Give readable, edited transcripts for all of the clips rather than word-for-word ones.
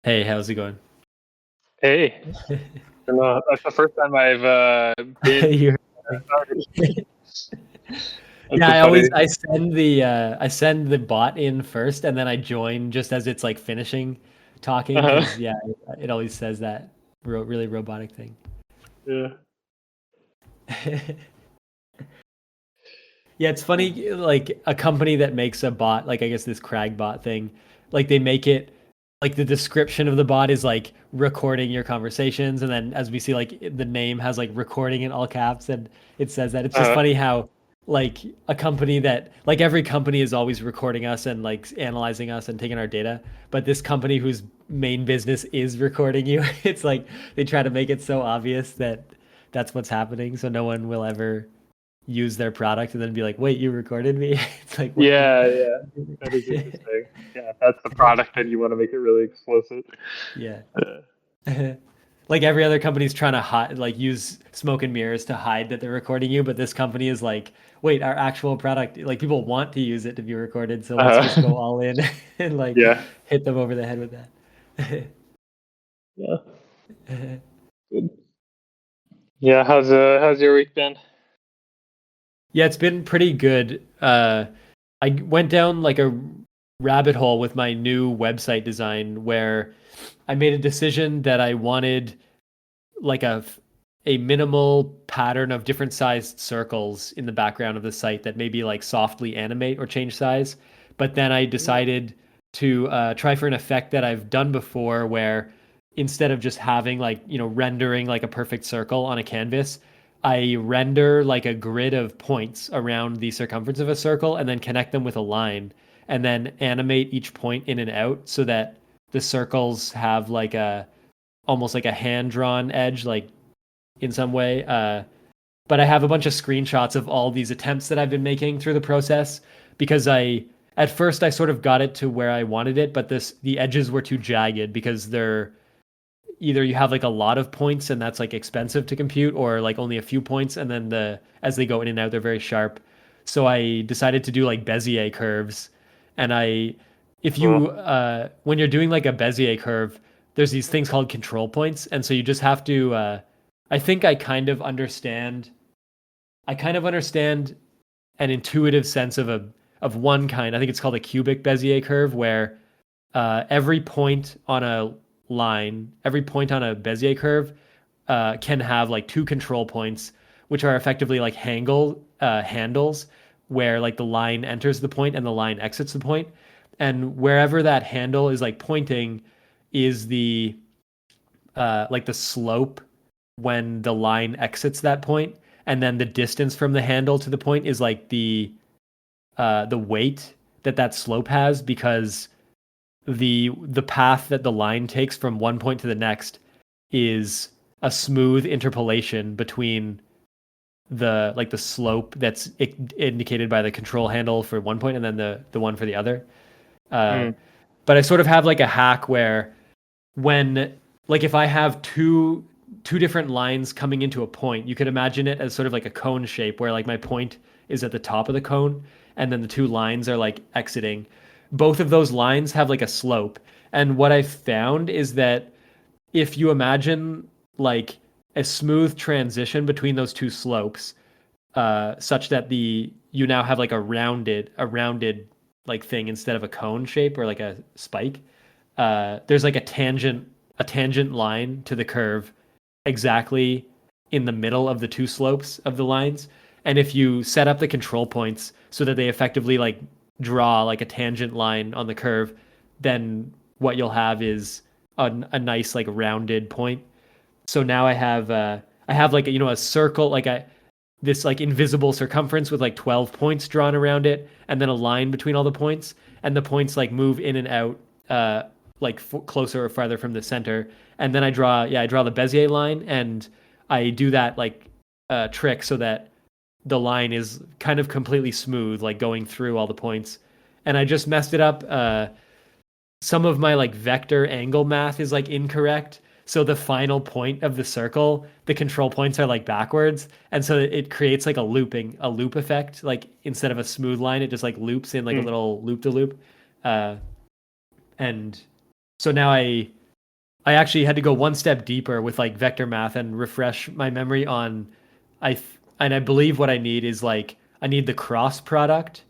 Hey, how's it going? Hey, no, that's the first time I've been You're started. That's Yeah, so I always funny. I send the bot in first and then I join just as it's like finishing talking Uh-huh. because it always says that really robotic thing. Yeah. Yeah, it's funny like a company that makes a bot, like I guess this Crag bot thing, like they make it like the description of the bot is like recording your conversations and then as we see like the name has like recording in all caps and it says that it's just Uh-huh. funny how like a company that like every company is always recording us and like analyzing us and taking our data, but this company whose main business is recording you, it's like they try to make it so obvious that that's what's happening so no one will ever use their product and then be like, wait, you recorded me? It's like, what are you Yeah, yeah. doing? That is interesting. Yeah, that's the product and you want to make it really explicit. Yeah. Uh, Like every other company's trying to hide, like use smoke and mirrors to hide that they're recording you, but this company is like, wait, our actual product, like people want to use it to be recorded, so let's just uh-huh. go all in and like Yeah. hit them over the head with that. Yeah. Good. Yeah, how's your week been? Yeah, it's been pretty good. I went down like a rabbit hole with my new website design where I made a decision that I wanted like a minimal pattern of different sized circles in the background of the site that maybe like softly animate or change size. But then I decided to try for an effect that I've done before where instead of just having like, rendering like a perfect circle on a canvas, I render like a grid of points around the circumference of a circle and then connect them with a line and then animate each point in and out so that the circles have like a almost like a hand drawn edge, like in some way. But I have a bunch of screenshots of all these attempts that I've been making through the process because at first I sort of got it to where I wanted it, but the edges were too jagged because they're either you have like a lot of points and that's like expensive to compute or like only a few points and then the as they go in and out they're very sharp. So I decided to do like Bezier curves and I if you Cool. when you're doing like a Bezier curve there's these things called control points and so you just have to I think I kind of understand an intuitive sense of a of one kind. I think it's called a cubic Bezier curve where every point on a every point on a Bezier curve can have like two control points, which are effectively like handles, where like the line enters the point and the line exits the point, and wherever that handle is like pointing is the like the slope when the line exits that point, and then the distance from the handle to the point is like the weight that that slope has because the path that the line takes from one point to the next is a smooth interpolation between the like the slope that's indicated by the control handle for one point and then the one for the other. Uh, Mm. but I sort of have like a hack where when like if I have two different lines coming into a point, you could imagine it as sort of like a cone shape where like my point is at the top of the cone and then the two lines are like exiting. Both of those lines have like a slope. And what I found is that if you imagine like a smooth transition between those two slopes, such that the you now have like a rounded like thing instead of a cone shape or like a spike. There's like a tangent line to the curve exactly in the middle of the two slopes of the lines. And if you set up the control points so that they effectively like draw like a tangent line on the curve, then what you'll have is a nice like rounded point. So now I have like a circle like a this like invisible circumference with like 12 points drawn around it and then a line between all the points and the points like move in and out like closer or farther from the center and then I draw the Bezier line and I do that like trick so that the line is kind of completely smooth like going through all the points and I just messed it up some of my like vector angle math is like incorrect. So the final point of the circle, the control points are like backwards. And so it creates like a loop effect. Like instead of a smooth line, it just like loops in like a Mm. little loop to loop. And so now I actually had to go one step deeper with like vector math and refresh my memory on and I believe what I need is like I need the cross product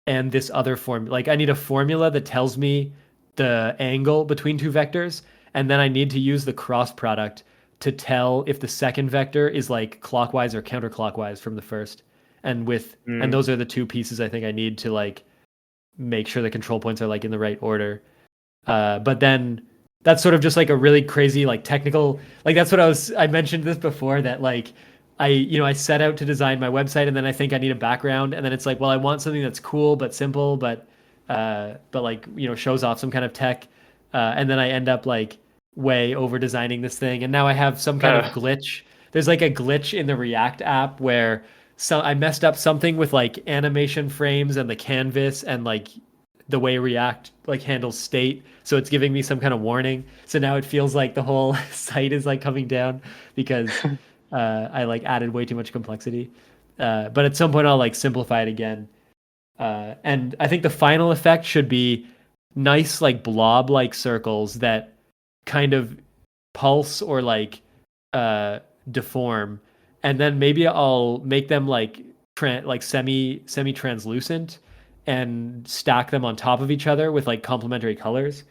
and this other form. Like I need a formula that tells me the angle between two vectors, and then I need to use the cross product to tell if the second vector is like clockwise or counterclockwise from the first. And Mm. those are the two pieces I think I need to like make sure the control points are like in the right order. But then that's sort of just like a really crazy like technical like that's what I mentioned this before that like I set out to design my website and then I think I need a background and then it's like well I want something that's cool but simple but like shows off some kind of tech and then I end up like way over designing this thing and now I have some kind of Uh, glitch. There's like a glitch in the React app where I messed up something with like animation frames and the canvas and like the way React like handles state. So it's giving me some kind of warning. So now it feels like the whole site is like coming down because I like added way too much complexity. But at some point I'll like simplify it again. And I think the final effect should be nice like blob like circles that kind of pulse or like deform. And then maybe I'll make them like like semi translucent and stack them on top of each other with like complementary colors.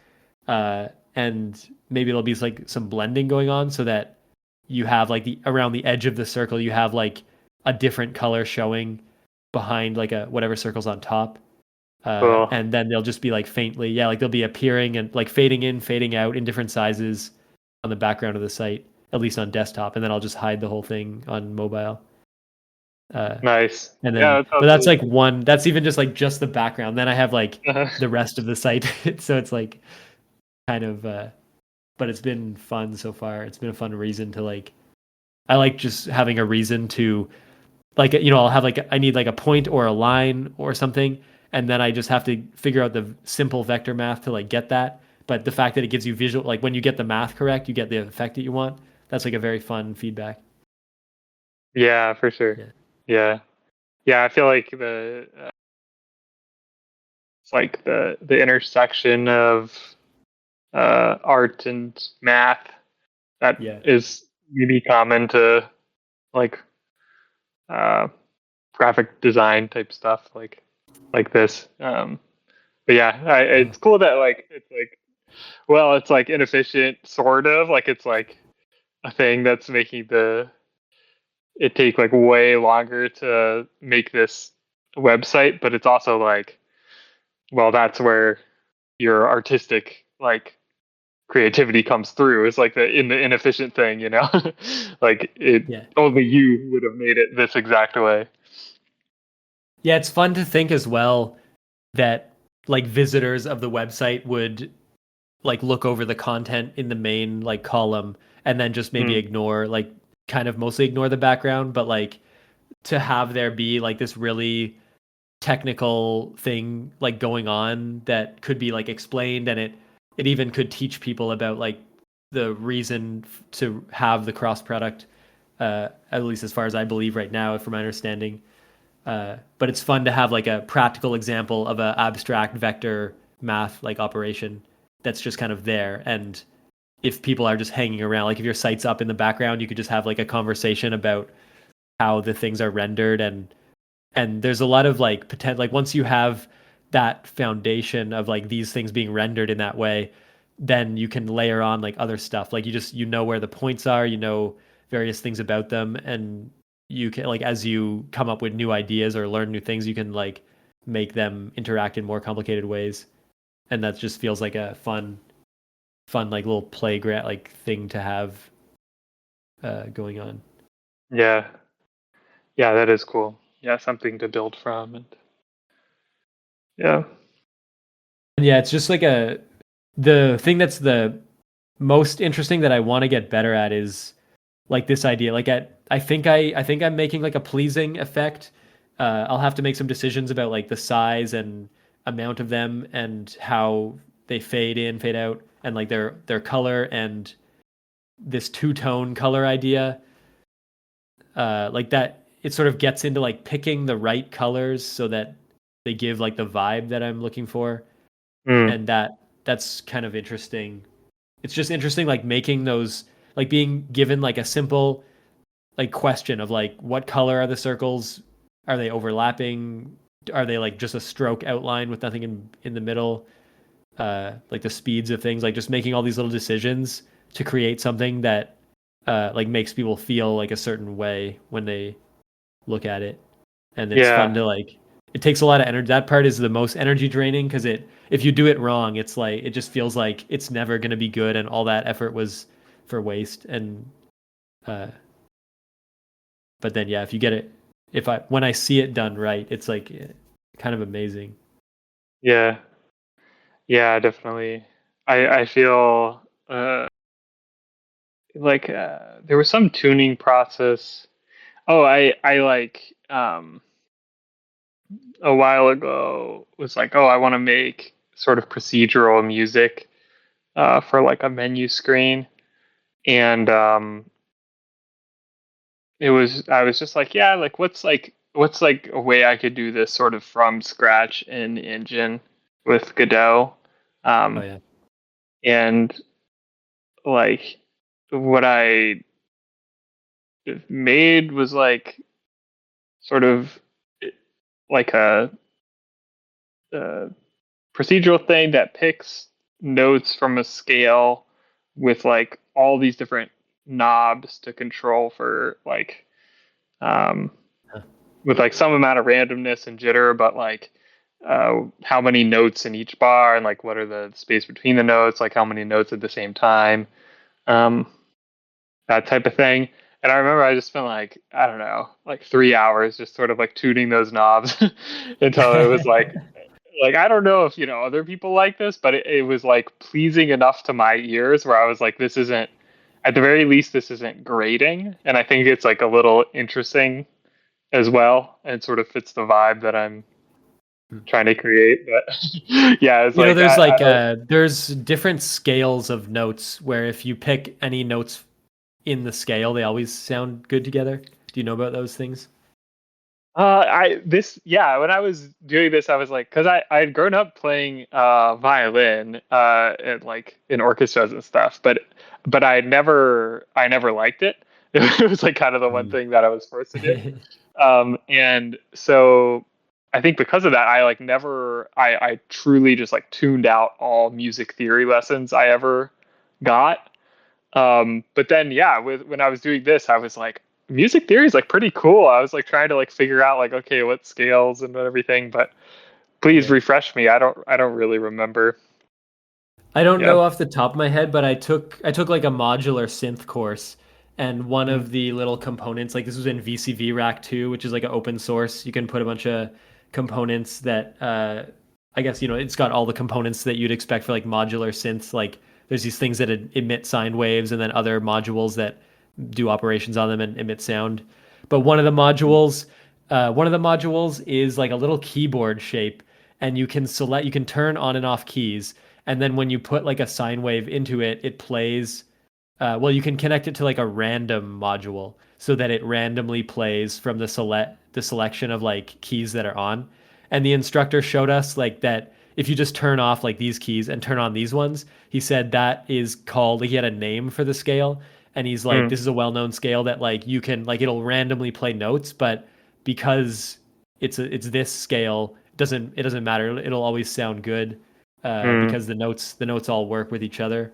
And maybe there'll be like some blending going on so that you have like the around the edge of the circle you have like a different color showing behind like a whatever circle's on top. cool. And then they'll just be like faintly, yeah, like they'll be appearing and like fading in, fading out in different sizes on the background of the site, at least on desktop. And then I'll just hide the whole thing on mobile. Uh, Nice. and Yeah, then, that but sounds that's really like cool. one, that's even just like just the background. Then I have like Uh-huh. the rest of the site. So it's like kind of, but it's been fun so far. It's been a fun reason to like, I like just having a reason to like I'll have like I need like a point or a line or something and then I just have to figure out the simple vector math to like get that, but the fact that it gives you visual like when you get the math correct you get the effect that you want. That's like a very fun feedback. Yeah, for sure. Yeah, Yeah, yeah. I feel like it's like the intersection of art and math that yeah, is maybe common to like uh, graphic design type stuff like this. But yeah, uh, it's cool that like it's like well, it's like inefficient, sort of like it's like a thing that's making the it take like way longer to make this website, but it's also like well, that's where your artistic like creativity comes through. It's like the in the inefficient thing, you know, like it yeah, only you would have made it this exact way. yeah. It's fun to think as well that like visitors of the website would like look over the content in the main like column and then just maybe Mm, ignore like kind of mostly ignore the background, but like to have there be like this really technical thing like going on that could be like explained and it even could teach people about like the reason to have the cross product at least as far as I believe right now from my understanding. But it's fun to have like a practical example of a abstract vector math like operation that's just kind of there. And if people are just hanging around, like if your site's up in the background, you could just have like a conversation about how the things are rendered and there's a lot of like potential like once you have that foundation of like these things being rendered in that way, then you can layer on like other stuff. Like you know where the points are, you know various things about them, and you can like as you come up with new ideas or learn new things, you can like make them interact in more complicated ways. And that just feels like a fun like little playground like thing to have going on. yeah, yeah, that is cool. Yeah, something to build from, and yeah. And yeah, it's just like the thing that's the most interesting that I want to get better at is like this idea. Like I think I'm making like a pleasing effect. I'll have to make some decisions about like the size and amount of them and how they fade in, fade out, and like their color and this two-tone color idea. Like that it sort of gets into like picking the right colors so that they give like the vibe that I'm looking for. Mm, And that's kind of interesting it's just interesting, like making those, like being given like a simple like question of like what color are the circles? Are they overlapping? Are they like just a stroke outline with nothing in the middle? Like the speeds of things, like just making all these little decisions to create something that like makes people feel like a certain way when they look at it. And it's fun Yeah. to like, it takes a lot of energy. That part is the most energy draining because if you do it wrong, it's like it just feels like it's never going to be good and all that effort was for waste. And uh but then yeah, if you get it, if I when I see it done right, it's like kind of amazing. Yeah. Yeah, definitely. I feel like there was some tuning process. Oh, I like a while ago was like, oh, I want to make sort of procedural music for like a menu screen, and it was I was just like, yeah, like what's like a way I could do this sort of from scratch in Engine with Godot, Oh um, yeah. and like what I made was like sort of like a procedural thing that picks notes from a scale with like all these different knobs to control for like um, Huh. with like some amount of randomness and jitter, but like how many notes in each bar and like what are the space between the notes, like how many notes at the same time, um, that type of thing. And I remember I just spent like I don't know, like 3 hours just sort of like tuning those knobs until it was like I don't know if other people like this, but it was like pleasing enough to my ears where I was like, this isn't at the very least this isn't grating, and I think it's like a little interesting as well, and sort of fits the vibe that I'm trying to create. But yeah, it's You know, like there's I like don't. there's different scales of notes where if you pick any notes in the scale, they always sound good together. Do you know about those things? I this yeah. When I was doing this, I was like, because I had grown up playing violin and like in orchestras and stuff, but I never liked it. It was like kind of the one Mm. thing that I was forced to do. And so I think because of that, I like never I truly just like tuned out all music theory lessons I ever got. But then yeah, when I was doing this, I was like, music theory is like pretty cool. I was like trying to like figure out like okay, what scales and everything, but please Yeah. refresh me. I don't really remember. I don't Yeah. know off the top of my head, but I took like a modular synth course, and one Mm, of the little components, like this was in VCV Rack 2, which is like an open source. You can put a bunch of components that I guess it's got all the components that you'd expect for like modular synths. Like there's these things that emit sine waves, and then other modules that do operations on them and emit sound. But one of the modules is like a little keyboard shape, and you can turn on and off keys, and then when you put like a sine wave into it, it plays. Well, you can connect it to like a random module so that it randomly plays from the selection of like keys that are on. And the instructor showed us like that if you just turn off like these keys and turn on these ones, he said that is called, like he had a name for the scale, and he's like, mm, this is a well-known scale that like you can like it'll randomly play notes, but because it's this scale, it doesn't matter. It'll always sound good mm. because the notes all work with each other.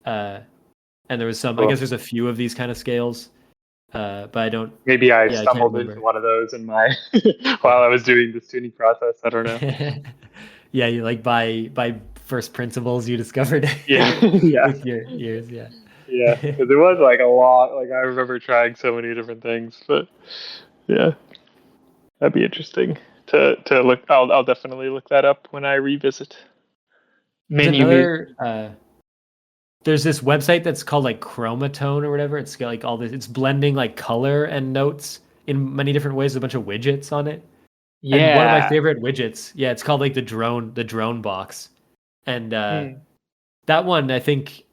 Uh, and there was some, I Cool. guess there's a few of these kind of scales, but I don't, Maybe I yeah, I can't stumbled into remember. one of those in my while Yeah. I was doing this tuning process. I don't know. Yeah, you like by first principles you discovered Yeah. Yeah. with your ears, yeah. Yeah. Because it was like a lot. Like I remember trying so many different things, but yeah. That'd be interesting to look. I'll definitely look that up when I revisit There's menu music. another there's this website that's called like Chromatone or whatever. It's got like all this, it's blending like color and notes in many different ways, a bunch of widgets on it. And one of my Yeah. favorite widgets, yeah, it's called like the drone box. And Hmm. that one, I think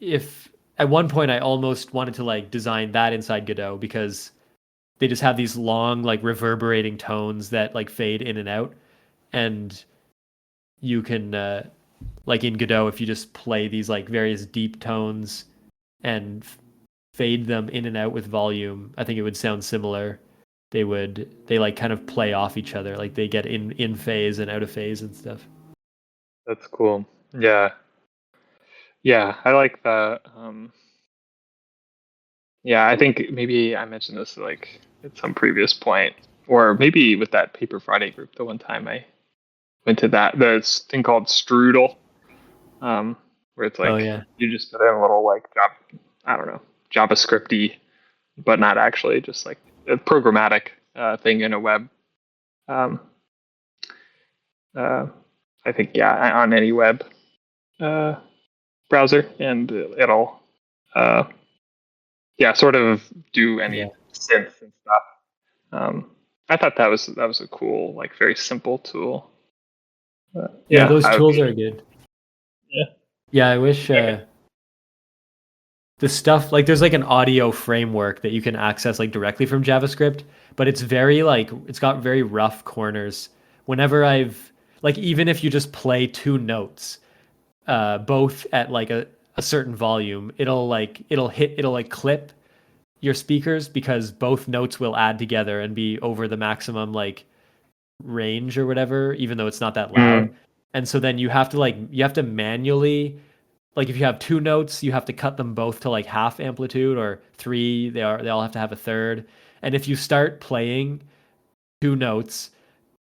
if at one point I almost wanted to like design that inside Godot because they just have these long like reverberating tones that like fade in and out, and you can like in Godot, if you just play these like various deep tones and fade them in and out with volume, I think it would sound similar. They like kind of play off each other, like they get in phase and out of phase and stuff. That's cool. Yeah. Yeah, I like that. Yeah, I think maybe I mentioned this like at some previous point, or maybe with that Paper Friday group. The one time I went to that, the thing called Strudel, where it's Oh like yeah. you just put in a little like I don't know, JavaScripty, but not actually, just like a programmatic thing in a web. Um, uh, I think yeah, on any web uh, browser, and it'll uh, yeah, sort of do any Yeah. synths and stuff. Um, I thought that was a cool, like very simple tool. Yeah, Yeah, those I would tools be. are good. Yeah. Yeah, I wish the stuff like there's like an audio framework that you can access like directly from JavaScript, but it's very like it's got very rough corners. Whenever I've like even if you just play two notes, both at like a certain volume, it'll like clip your speakers because both notes will add together and be over the maximum like range or whatever, even though it's not that loud. Mm, And so then you have to manually like if you have two notes, you have to cut them both to like half amplitude or three, they all have to have a third. And if you start playing two notes,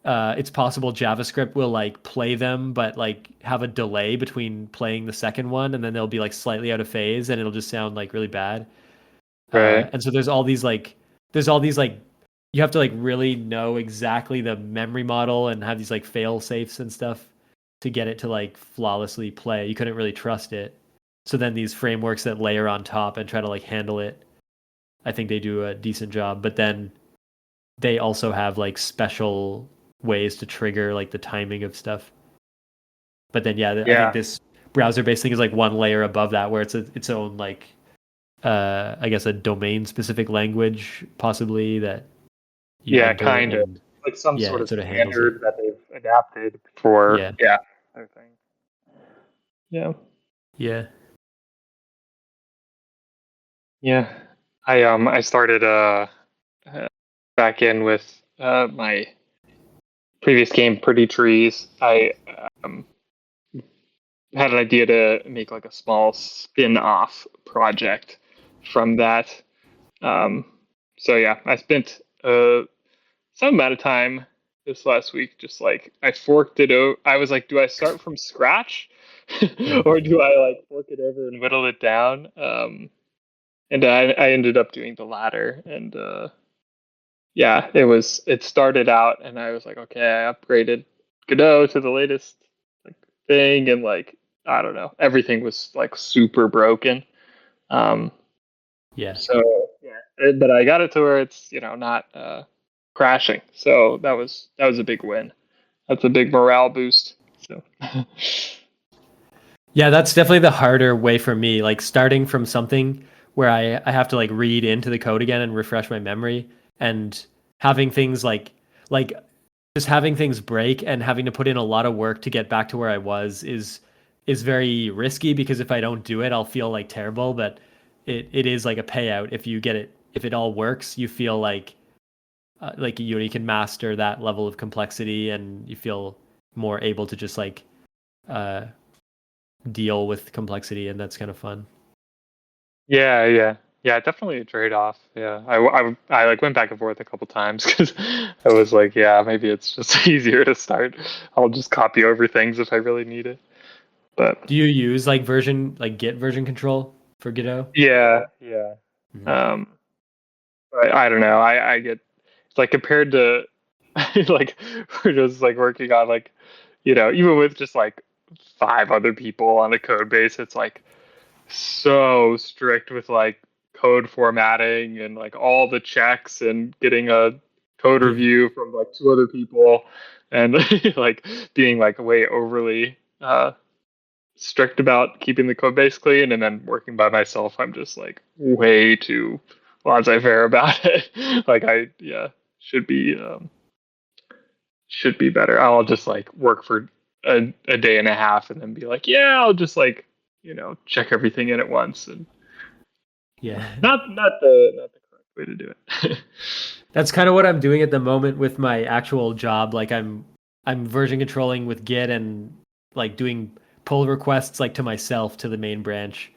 it's possible JavaScript will like play them, but like have a delay between playing the second one, and then they'll be like slightly out of phase, and it'll just sound like really bad. right. And so there's all these like you have to like really know exactly the memory model and have these like fail safes and stuff to get it to like flawlessly play. You couldn't really trust it. So then these frameworks that layer on top and try to like handle it, I think they do a decent job. But then they also have like special ways to trigger like the timing of stuff. But then yeah, I think Yeah. this browser based thing is like one layer above that where its own like I guess a domain specific language possibly that you Yeah, enter kind of and like some yeah, sort it of sort of handles it. standard that they've adapted for. Yeah. Yeah. Everything. Yeah. Yeah. Yeah. I started uh, back in with my previous game, Pretty Trees. I um, had an idea to make like a small spin-off project from that. Um, so yeah, I spent some amount of time this last week just like I forked it out. I was like, do I start from scratch Yeah. or do I like fork it over and whittle it down? And I ended up doing the latter. And yeah, it started out and I was like, okay, I upgraded Godot to the latest like thing, and like I don't know, everything was like super broken. Um, Yeah. so yeah, but I got it to where it's not crashing. So that was a big win. That's a big morale boost. So Yeah, that's definitely the harder way for me. Like starting from something where I have to like read into the code again and refresh my memory and having things like just having things break and having to put in a lot of work to get back to where I was is very risky because if I don't do it, I'll feel like terrible. But it is like a payout if you get it if it all works. You feel like you can master that level of complexity and you feel more able to just like uh, deal with complexity, and that's kind of fun. yeah, definitely a trade off. Yeah, I like went back and forth a couple times because I was like, yeah, maybe it's just easier to start. I'll just copy over things if I really need it. But Do you use like Git version control for Godot? yeah. Mhm. Um, but I don't know. I get it's like compared to like we're just like working on like even with just like five other people on the code base, it's like so strict with like code formatting and like all the checks and getting a code Yeah. review from like two other people and like being like way overly strict about keeping the code base clean, and then working by myself I'm just like way too laissez-faire about it. Like I should be should be better. I'll just like work for a day and a half and then be like, yeah, I'll just like, check everything in at once. And Yeah. not the correct way to do it. That's kind of what I'm doing at the moment with my actual job. Like I'm version controlling with Git and like doing pull requests like to myself to the main branch.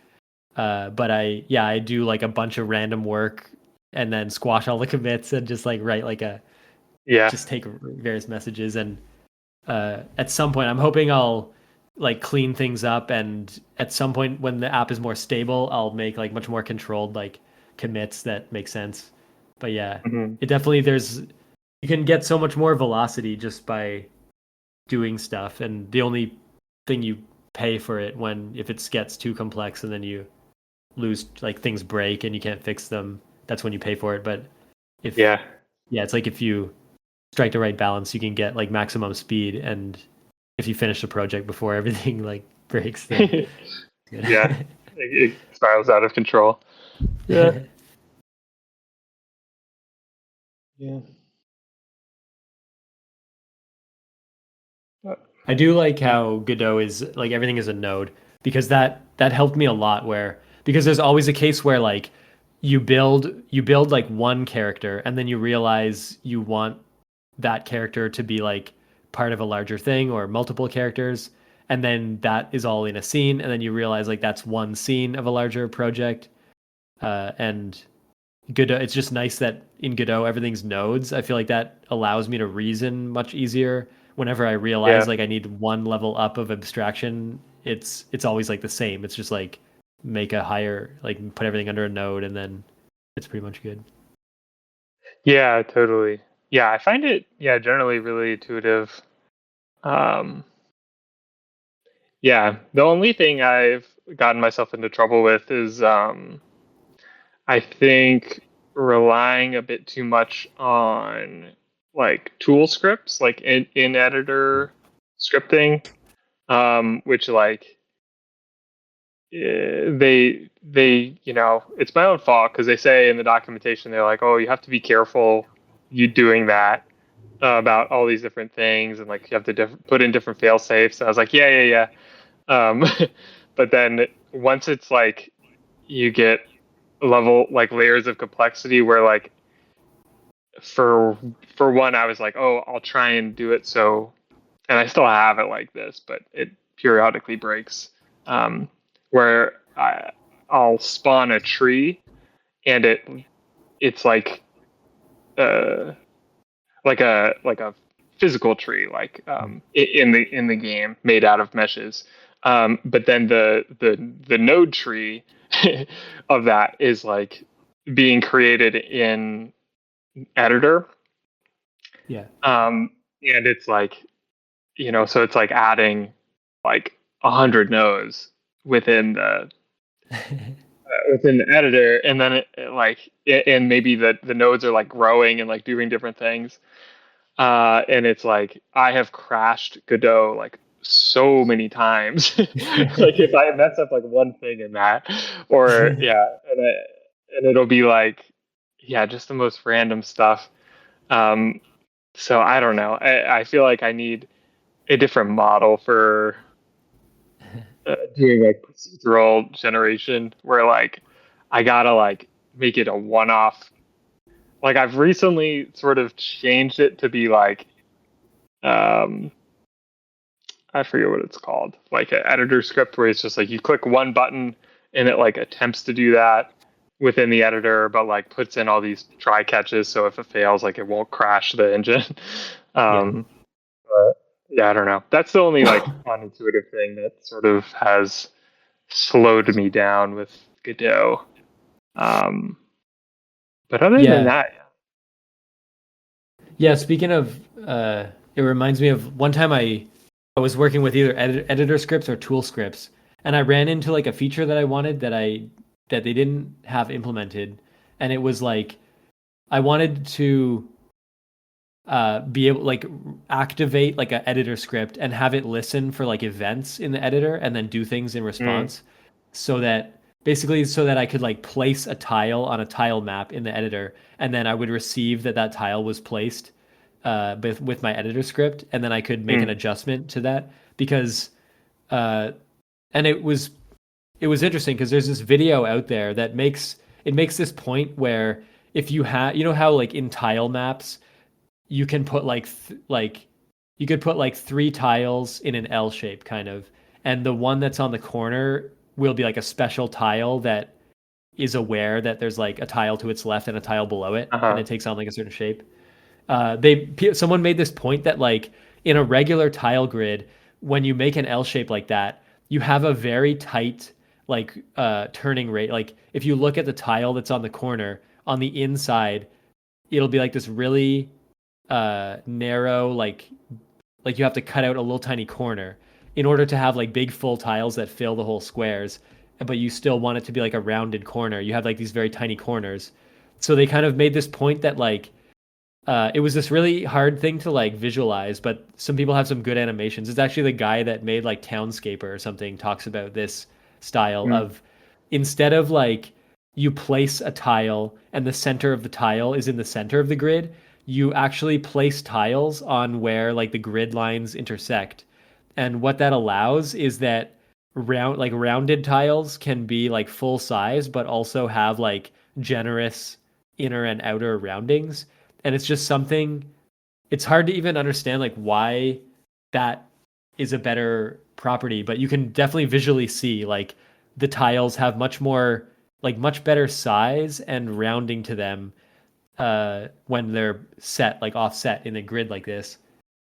But I do like a bunch of random work and then squash all the commits and just like write like a Yeah. just take various messages. And at some point I'm hoping I'll like clean things up, and at some point when the app is more stable I'll make like much more controlled like commits that make sense. But yeah, Hmm. it definitely there's you can get so much more velocity just by doing stuff, and the only thing you pay for it when if it gets too complex and then you lose like things break and you can't fix them, that's when you pay for it. But if Yeah. yeah, it's like if you strike the right balance you can get like maximum speed, and if you finish the project before everything like breaks then it's Yeah. good. It spirals out of control. Yeah. Yeah. I do like how Godot is like everything is a node, because that helped me a lot, where because there's always a case where like you build like one character and then you realize you want that character to be like part of a larger thing or multiple characters, and then that is all in a scene, and then you realize like that's one scene of a larger project. And Godot, it's just nice that in Godot everything's nodes. I feel like that allows me to reason much easier. Whenever I realize Yeah. like I need one level up of abstraction, it's always like the same. It's just like make a higher like put everything under a node, and then it's pretty much good. Yeah, totally. Yeah, I find it, yeah, generally really intuitive. Um, yeah, the only thing I've gotten myself into trouble with is I think relying a bit too much on like tool scripts, like in editor scripting, which like it's my own fault because they say in the documentation they're like, oh, you have to be careful you doing that about all these different things, and like you have to put in different fail safes. I was like, yeah, yeah, yeah. But then once it's like you get level like layers of complexity where like for for one I was like, oh, I'll try and do it so, and I still have it like this, but it periodically breaks. Um, where I'll spawn a tree and it's uh like a physical tree in the game made out of meshes. But then the node tree of that is like being created in editor. Yeah. And it's like, so it's like adding like 100 nodes within the editor, and then and maybe the nodes are like growing and like doing different things. And it's like I have crashed Godot like so many times. Like if I mess up like one thing in that, or yeah, and it'll be like, yeah, just the most random stuff. Um, so I don't know. I feel like I need a different model for doing like procedural generation, where like I gotta like make it a one-off. Like I've recently sort of changed it to be like um I forget what it's called, like an editor script where it's just like you click one button and it like attempts to do that within the editor, but like puts in all these try catches so if it fails, like it won't crash the engine. Yeah. um, but yeah, I don't know. That's the only like unintuitive thing that sort of has slowed me down with Godot. Um, but other than Yeah. that, Yeah, speaking of, it reminds me of one time I was working with either editor scripts or tool scripts, and I ran into like a feature that I wanted that they didn't have implemented, and it was like I wanted to be able like activate like an editor script and have it listen for like events in the editor and then do things in mm, response, so that basically so that I could like place a tile on a tile map in the editor, and then I would receive that that tile was placed with my editor script, and then I could make an Mm. adjustment to that because uh, and it was interesting because there's this video out there that makes this point where if you have, you know how like in tile maps you can put like you could put like three tiles in an L shape kind of, and the one that's on the corner will be like a special tile that is aware that there's like a tile to its left and a tile below it, and Uh-huh. it takes on like a certain shape. Someone made this point that like in a regular tile grid, when you make an L shape like that, you have a very tight like turning rate. Like if you look at the tile that's on the corner, on the inside, it'll be like this really narrow like you have to cut out a little tiny corner in order to have like big full tiles that fill the whole squares, but you still want it to be like a rounded corner. You have like these very tiny corners. So they kind of made this point that like it was this really hard thing to like visualize, but some people have some good animations. It's actually the guy that made like Townscaper or something talks about this style Mm. of instead of like you place a tile and the center of the tile is in the center of the grid, you actually place tiles on where like the grid lines intersect. And what that allows is that rounded tiles can be like full size, but also have like generous inner and outer roundings, and it's just something, it's hard to even understand like why that is a better property, but you can definitely visually see like the tiles have much better size and rounding to them when they're set like offset in a grid like this.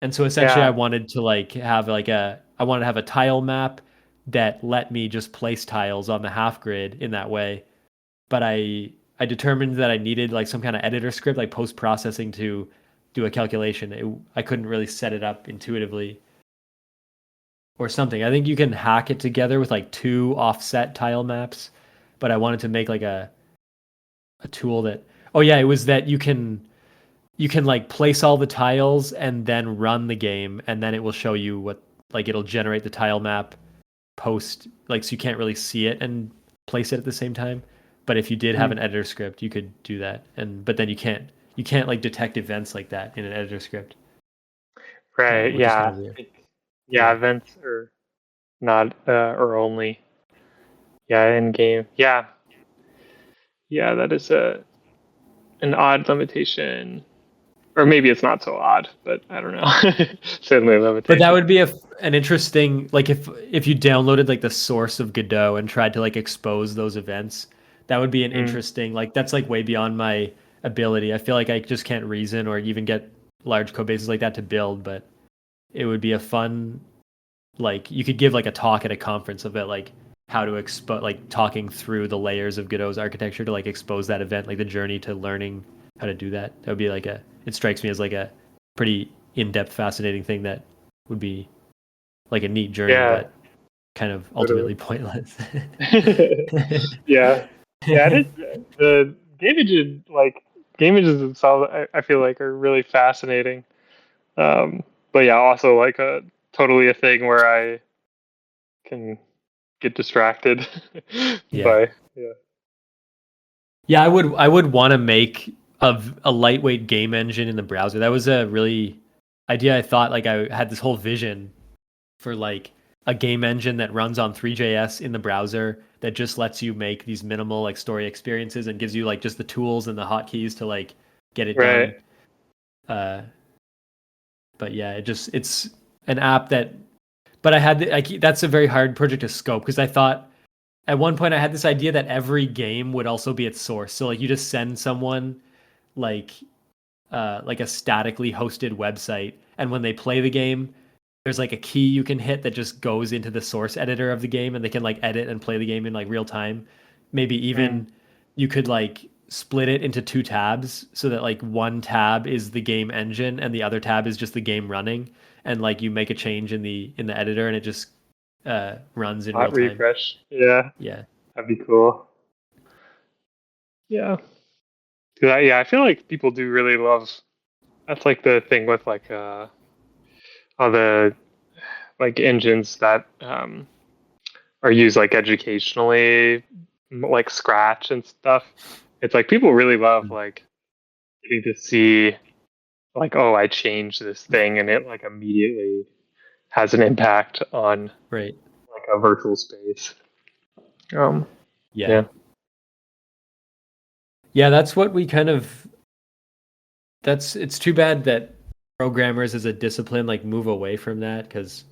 And so essentially I Yeah. wanted to like have like a I wanted to have a tile map that let me just place tiles on the half grid in that way, but I determined that I needed like some kind of editor script, like post processing, to do a calculation. I couldn't really set it up intuitively or something. I think you can hack it together with like two offset tile maps, but I wanted to make like a tool that, oh yeah, it was that you can like place all the tiles and then run the game, and then it will show you what, like it'll generate the tile map post, like so you can't really see it and place it at the same time. But if you did have an Mm. editor script, you could do that. And but then you can't like detect events like that in an editor script, Right. which is kind Yeah. of I weird. think, yeah, Yeah. events are not or only. Yeah, in game. Yeah. Yeah, that is a an odd limitation. Or maybe it's not so odd, but I don't know. Certainly a But that limitation. would be an interesting, like if you downloaded like the source of Godot and tried to like expose those events, that would be an Mm. interesting, like that's like way beyond my ability. I feel like I just can't reason or even get large code bases like that to build, but it would be a fun, like you could give like a talk at a conference of it, like how to expose, like talking through the layers of Godot's architecture to like expose that event, like the journey to learning how to do that. That would be like it strikes me as like a pretty in-depth, fascinating thing that would be like a neat journey, Yeah, but kind of totally. ultimately pointless. Yeah. Yeah, it is the game images themselves I feel like are really fascinating. But yeah, also like a totally a thing where I can get distracted Yeah. by yeah. Yeah, I would want to make a lightweight game engine in the browser. That was a really idea. I thought like I had this whole vision for like a game engine that runs on 3JS in the browser that just lets you make these minimal like story experiences and gives you like just the tools and the hotkeys to like get it Right. done. Uh, but yeah, it's an app that, but that's a very hard project to scope because I thought at one point I had this idea that every game would also be its source. So like you just send someone like like a statically hosted website, and when they play the game, there's like a key you can hit that just goes into the source editor of the game, and they can like edit and play the game in like real time. Maybe Mm. even you could like split it into two tabs so that like one tab is the game engine and the other tab is just the game running, and like you make a change in the editor and it just runs in real Hot time. refresh. Yeah, Yeah. that'd be cool. Yeah. 'Cause yeah, I feel like people do really love that's like the thing with like all the like engines that are used like educationally, like Scratch and stuff. It's like people really love like getting to see. like, oh, I changed this thing and it like immediately has an impact on Right. like a virtual space. Um, Yeah. yeah. Yeah, that's what we kind of that's it's too bad that programmers as a discipline like move away from that because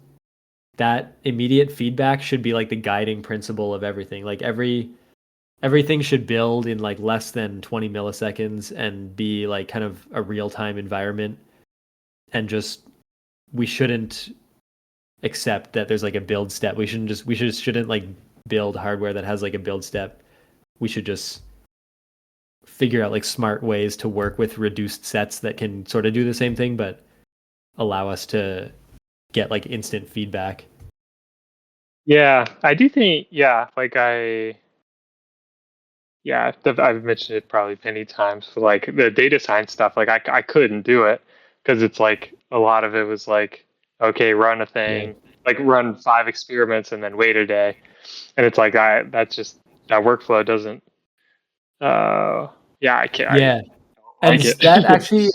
that immediate feedback should be like the guiding principle of everything. Like everything should build in like less than 20 milliseconds and be like kind of a real-time environment and just we shouldn't accept that there's like a build step. We shouldn't like build hardware that has like a build step. We should just figure out like smart ways to work with reduced sets that can sort of do the same thing but allow us to get like instant feedback. Yeah, I do think, yeah, like yeah, I've mentioned it probably many times. For like the data science stuff, like I couldn't do it because it's like a lot of it was like, okay, run a Yeah. thing, like run 5 experiments and then wait a day, and it's like that's just that workflow doesn't. Uh, yeah, I Yeah. don't And like it. that actually,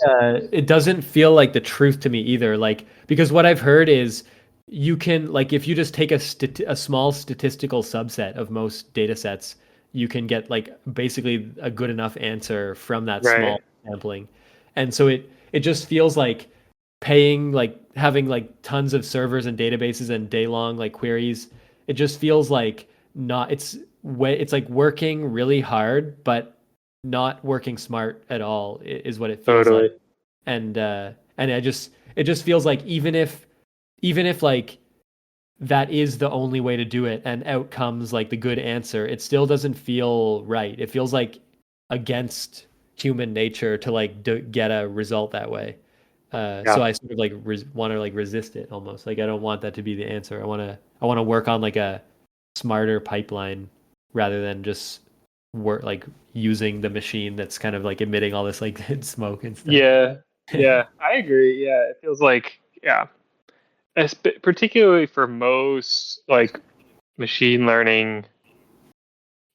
it doesn't feel like the truth to me either. Like, because what I've heard is you can, like, if you just take a small statistical subset of most data sets, you can get like basically a good enough answer from that Right, small sampling. And so it just feels like paying, like having like tons of servers and databases and day long like queries. It just feels like not, it's like working really hard, but not working smart at all is what it feels like. totally, And it just feels like even if like that is the only way to do it and out comes like the good answer, it still doesn't feel right. It feels like against human nature to like get a result that way. So yeah. I sort of like want to like resist it almost. Like I don't want that to be the answer. I want to work on like a smarter pipeline rather than just work like using the machine that's kind of like emitting all this like smoke and stuff. Yeah, yeah, I agree. Yeah, it feels like, yeah, particularly for most like machine learning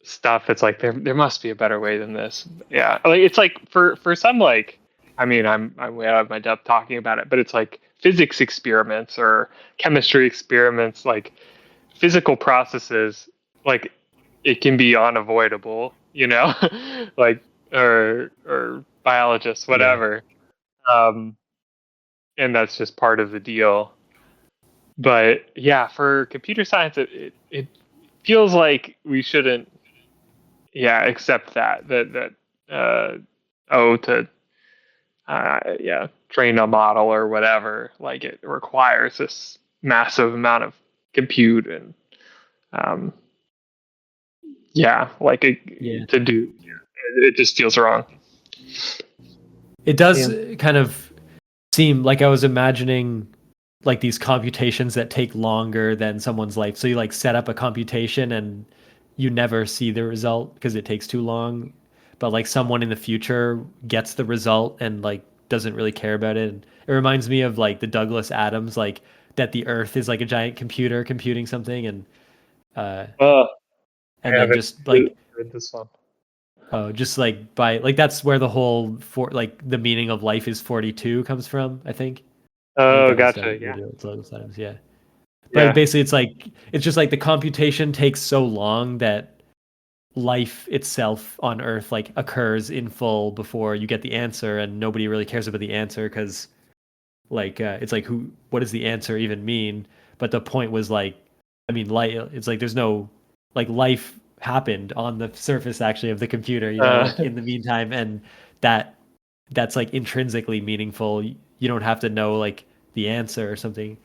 stuff, it's like there must be a better way than this. Yeah, like it's like for some, like, I mean, I'm way out of my depth talking about it, but it's like physics experiments or chemistry experiments, like physical processes, like it can be unavoidable, like, or biologists, Yeah. whatever. um and that's just part of the deal. But yeah, for computer science, it feels like we shouldn't, yeah, accept that oh, to yeah, train a model or whatever, like it requires this massive amount of compute and um yeah, like Yeah. to do, yeah, it just feels wrong. It does Yeah. kind of seem like I was imagining like these computations that take longer than someone's life. So you like set up a computation and you never see the result because it takes too long. But like someone in the future gets the result and like doesn't really care about it. And it reminds me of like the Douglas Adams, like that the Earth is like a giant computer computing something, uh, I and then haven't just like read this one. just like by like that's where the whole for like the meaning of life is 42 comes from. I think Oh, Douglas gotcha. Adams. Yeah. Douglas Adams, yeah. But Yeah. basically, it's just like the computation takes so long that life itself on Earth like occurs in full before you get the answer, and nobody really cares about the answer because like it's like what does the answer even mean? But the point was like, I mean, light. It's like there's no like life happened on the surface actually of the computer, like Uh, in the meantime, and that that's like intrinsically meaningful. You don't have to know like the answer or something.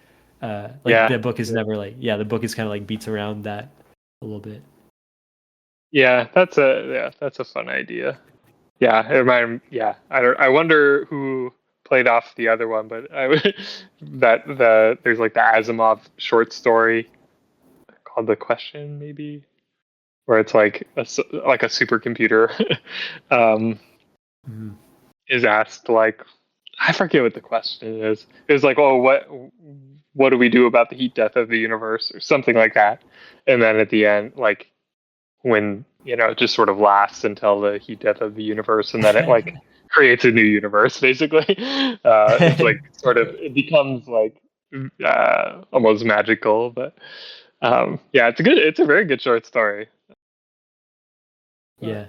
Like yeah. the book is never like the book is kind of like beats around that a little bit. Yeah, that's a fun idea. Yeah, yeah. I wonder who played off the other one, but that there's like the Asimov short story called The Question, maybe, where it's like like a supercomputer um Mhm. is asked, like, I forget what the question is. It was like, oh, what do we do about the heat death of the universe or something like that? And then at the end, like, when it just sort of lasts until the heat death of the universe, and then it like creates a new universe basically. It's like sort of it becomes like almost magical, but yeah, it's a very good short story. Yeah.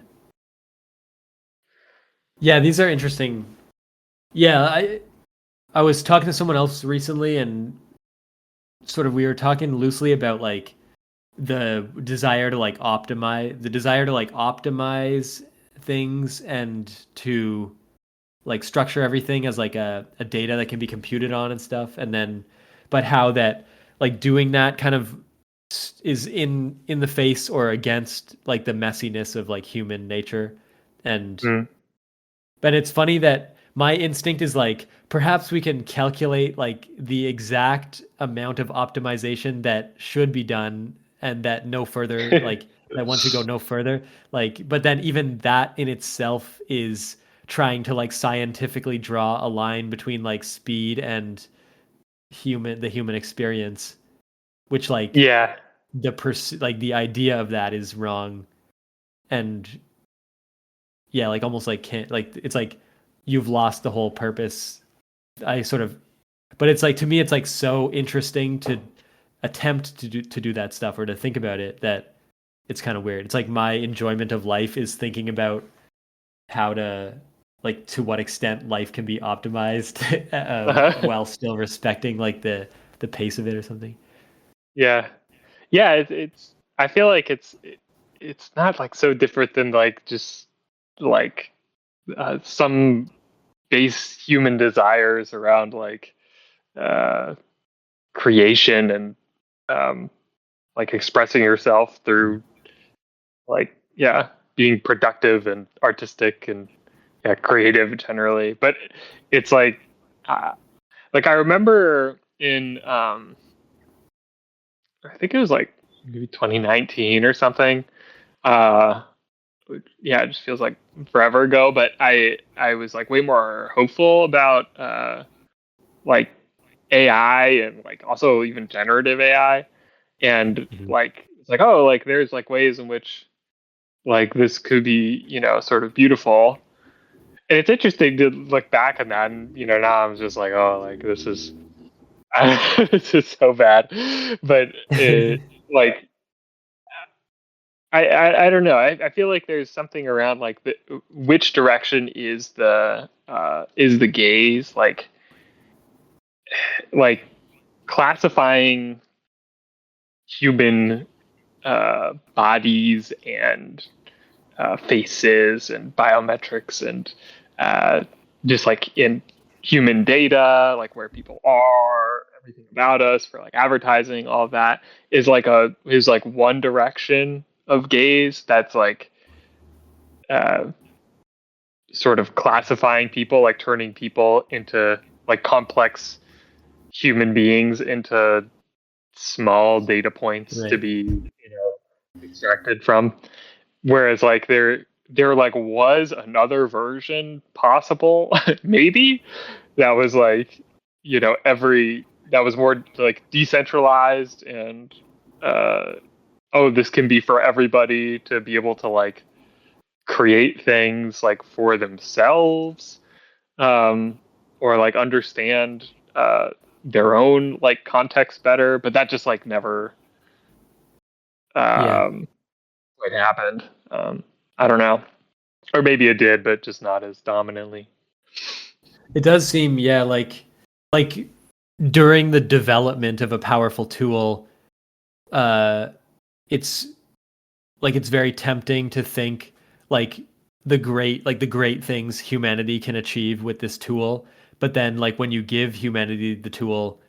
Yeah, these are interesting. Yeah, I was talking to someone else recently and sort of we were talking loosely about like the desire to like optimize things and to like structure everything as like a data that can be computed on and stuff, and then but how that like doing that kind of is in the face or against like the messiness of like human nature. And Mm. but it's funny that my instinct is like perhaps we can calculate like the exact amount of optimization that should be done and that no further like that one should go no further, like but then even that in itself is trying to like scientifically draw a line between like speed and the human experience, which like Yeah, like the idea of that is wrong. And yeah, like almost like can't like it's like you've lost the whole purpose. I sort of, but it's like to me, it's like so interesting to attempt to do that stuff or to think about it that it's kind of weird. It's like my enjoyment of life is thinking about how to like to what extent life can be optimized while still respecting like the pace of it or something. yeah, yeah. It's I feel like it's not like so different than like just like some base human desires around like uh, creation and um, like expressing yourself through like yeah being productive and artistic and yeah creative generally. But it's uh, like I remember in I think it was like maybe 2019 or something. uh yeah, it just feels like forever ago, but I was like way more hopeful about like AI and like also even generative AI. And Mhm. like it's like oh like there's like ways in which like this could be, you know, sort of beautiful. And it's interesting to look back on that, and you know now I'm just like oh like this is this is so bad. But it like I don't know. I feel like there's something around like which direction is the gaze like classifying human bodies and faces and biometrics and uh, just like in human data, like where people are, everything about us for like advertising, all of that is like one direction of gaze that's like uh, sort of classifying people, like turning people into like complex human beings into small data points to Right. be, you know, extracted from. Whereas like there like was another version possible, maybe that was like, you know, every that was more like decentralized and uh oh, this can be for everybody to be able to like create things like for themselves, um, or like understand their own like context better. But that just like never Yeah. um, quite happened. I don't know, or maybe it did, but just not as dominantly. It does seem, yeah, like during the development of a powerful tool, uh, it's like it's very tempting to think like the great things humanity can achieve with this tool. But then like when you give humanity the tool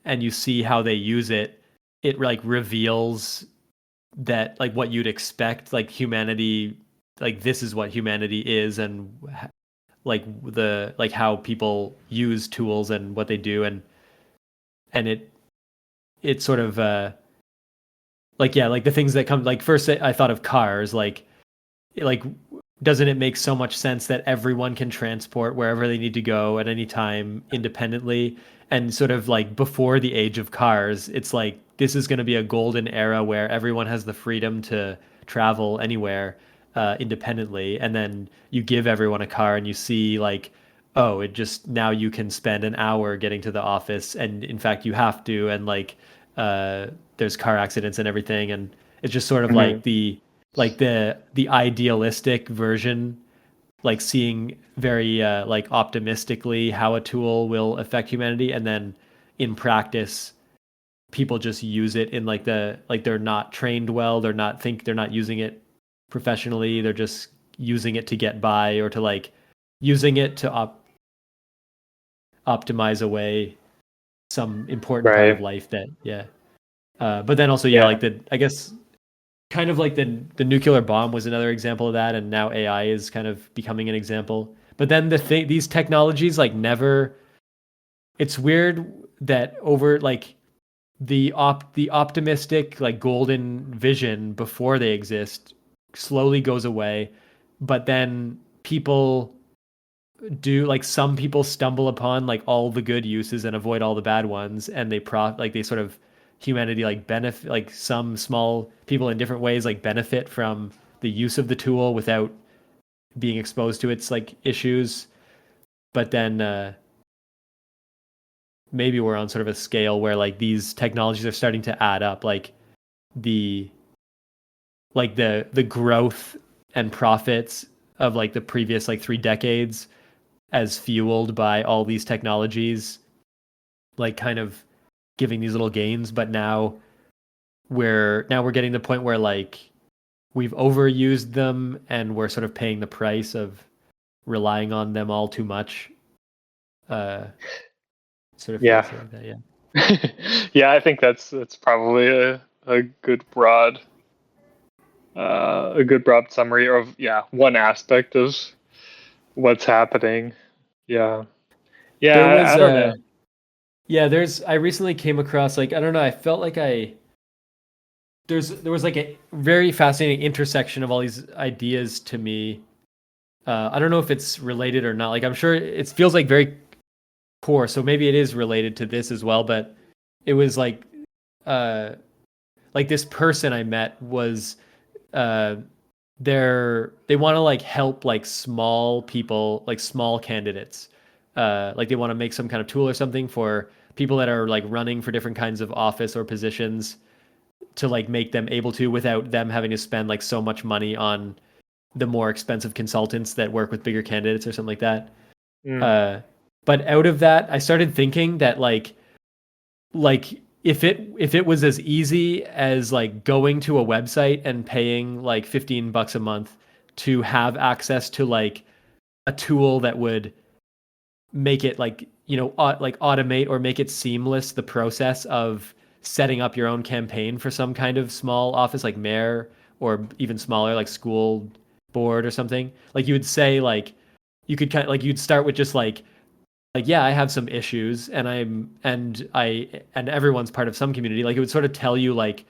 and you see how they use it, it like reveals that like what you'd expect, like humanity, like this is what humanity is, and like the like how people use tools and what they do. And it sort of like yeah, like the things that come like first I thought of cars, like doesn't it make so much sense that everyone can transport wherever they need to go at any time independently? And sort of like before the age of cars, it's like this is going to be a golden era where everyone has the freedom to travel anywhere. independently, and then you give everyone a car, and you see like, oh, it just now you can spend an hour getting to the office, and in fact you have to, and like there's car accidents and everything, and it's just sort of Hmm. like the idealistic version, like seeing very like optimistically how a tool will affect humanity, and then in practice people just use it in like they're not trained well, they're not using it professionally, they're just using it to get by, or to like using it to optimize away some important part of Right. life that yeah. But then also yeah, Yeah. like the I guess kind of like the nuclear bomb was another example of that, and now AI is kind of becoming an example. But then these technologies like never. It's weird that over like the optimistic like golden vision before they exist slowly goes away, but then people do like some people stumble upon like all the good uses and avoid all the bad ones, and they sort of humanity like benefit, like some small people in different ways like benefit from the use of the tool without being exposed to its like issues. But then maybe we're on sort of a scale where like these technologies are starting to add up, the the growth and profits of like the previous like 3 decades as fueled by all these technologies, like kind of giving these little gains. But now we're getting to the point where like we've overused them, and we're sort of paying the price of relying on them all too much. uh Sort of Yeah. feels like that, yeah. Yeah, I think that's probably a good broad summary of, yeah, one aspect of what's happening. Yeah. Yeah, There was I don't know. yeah, I recently came across like, I don't know, I felt like there was like a very fascinating intersection of all these ideas to me. I don't know if it's related or not. Like I'm sure it feels like very core, so maybe it is related to this as well. But it was uh, like this person I met was uh, they want to like help like small people, like small candidates. Like they want to make some kind of tool or something for people that are like running for different kinds of office or positions, to like make them able to without them having to spend like so much money on the more expensive consultants that work with bigger candidates or something like that. Mm. Uh, but out of that, I started thinking that like if it was as easy as like going to a website and paying like $15 a month to have access to like a tool that would make it like like automate or make it seamless the process of setting up your own campaign for some kind of small office like mayor, or even smaller like school board or something. Like you would say like you could kind of like you'd start with just like yeah, I have some issues, and and everyone's part of some community. Like it would sort of tell you like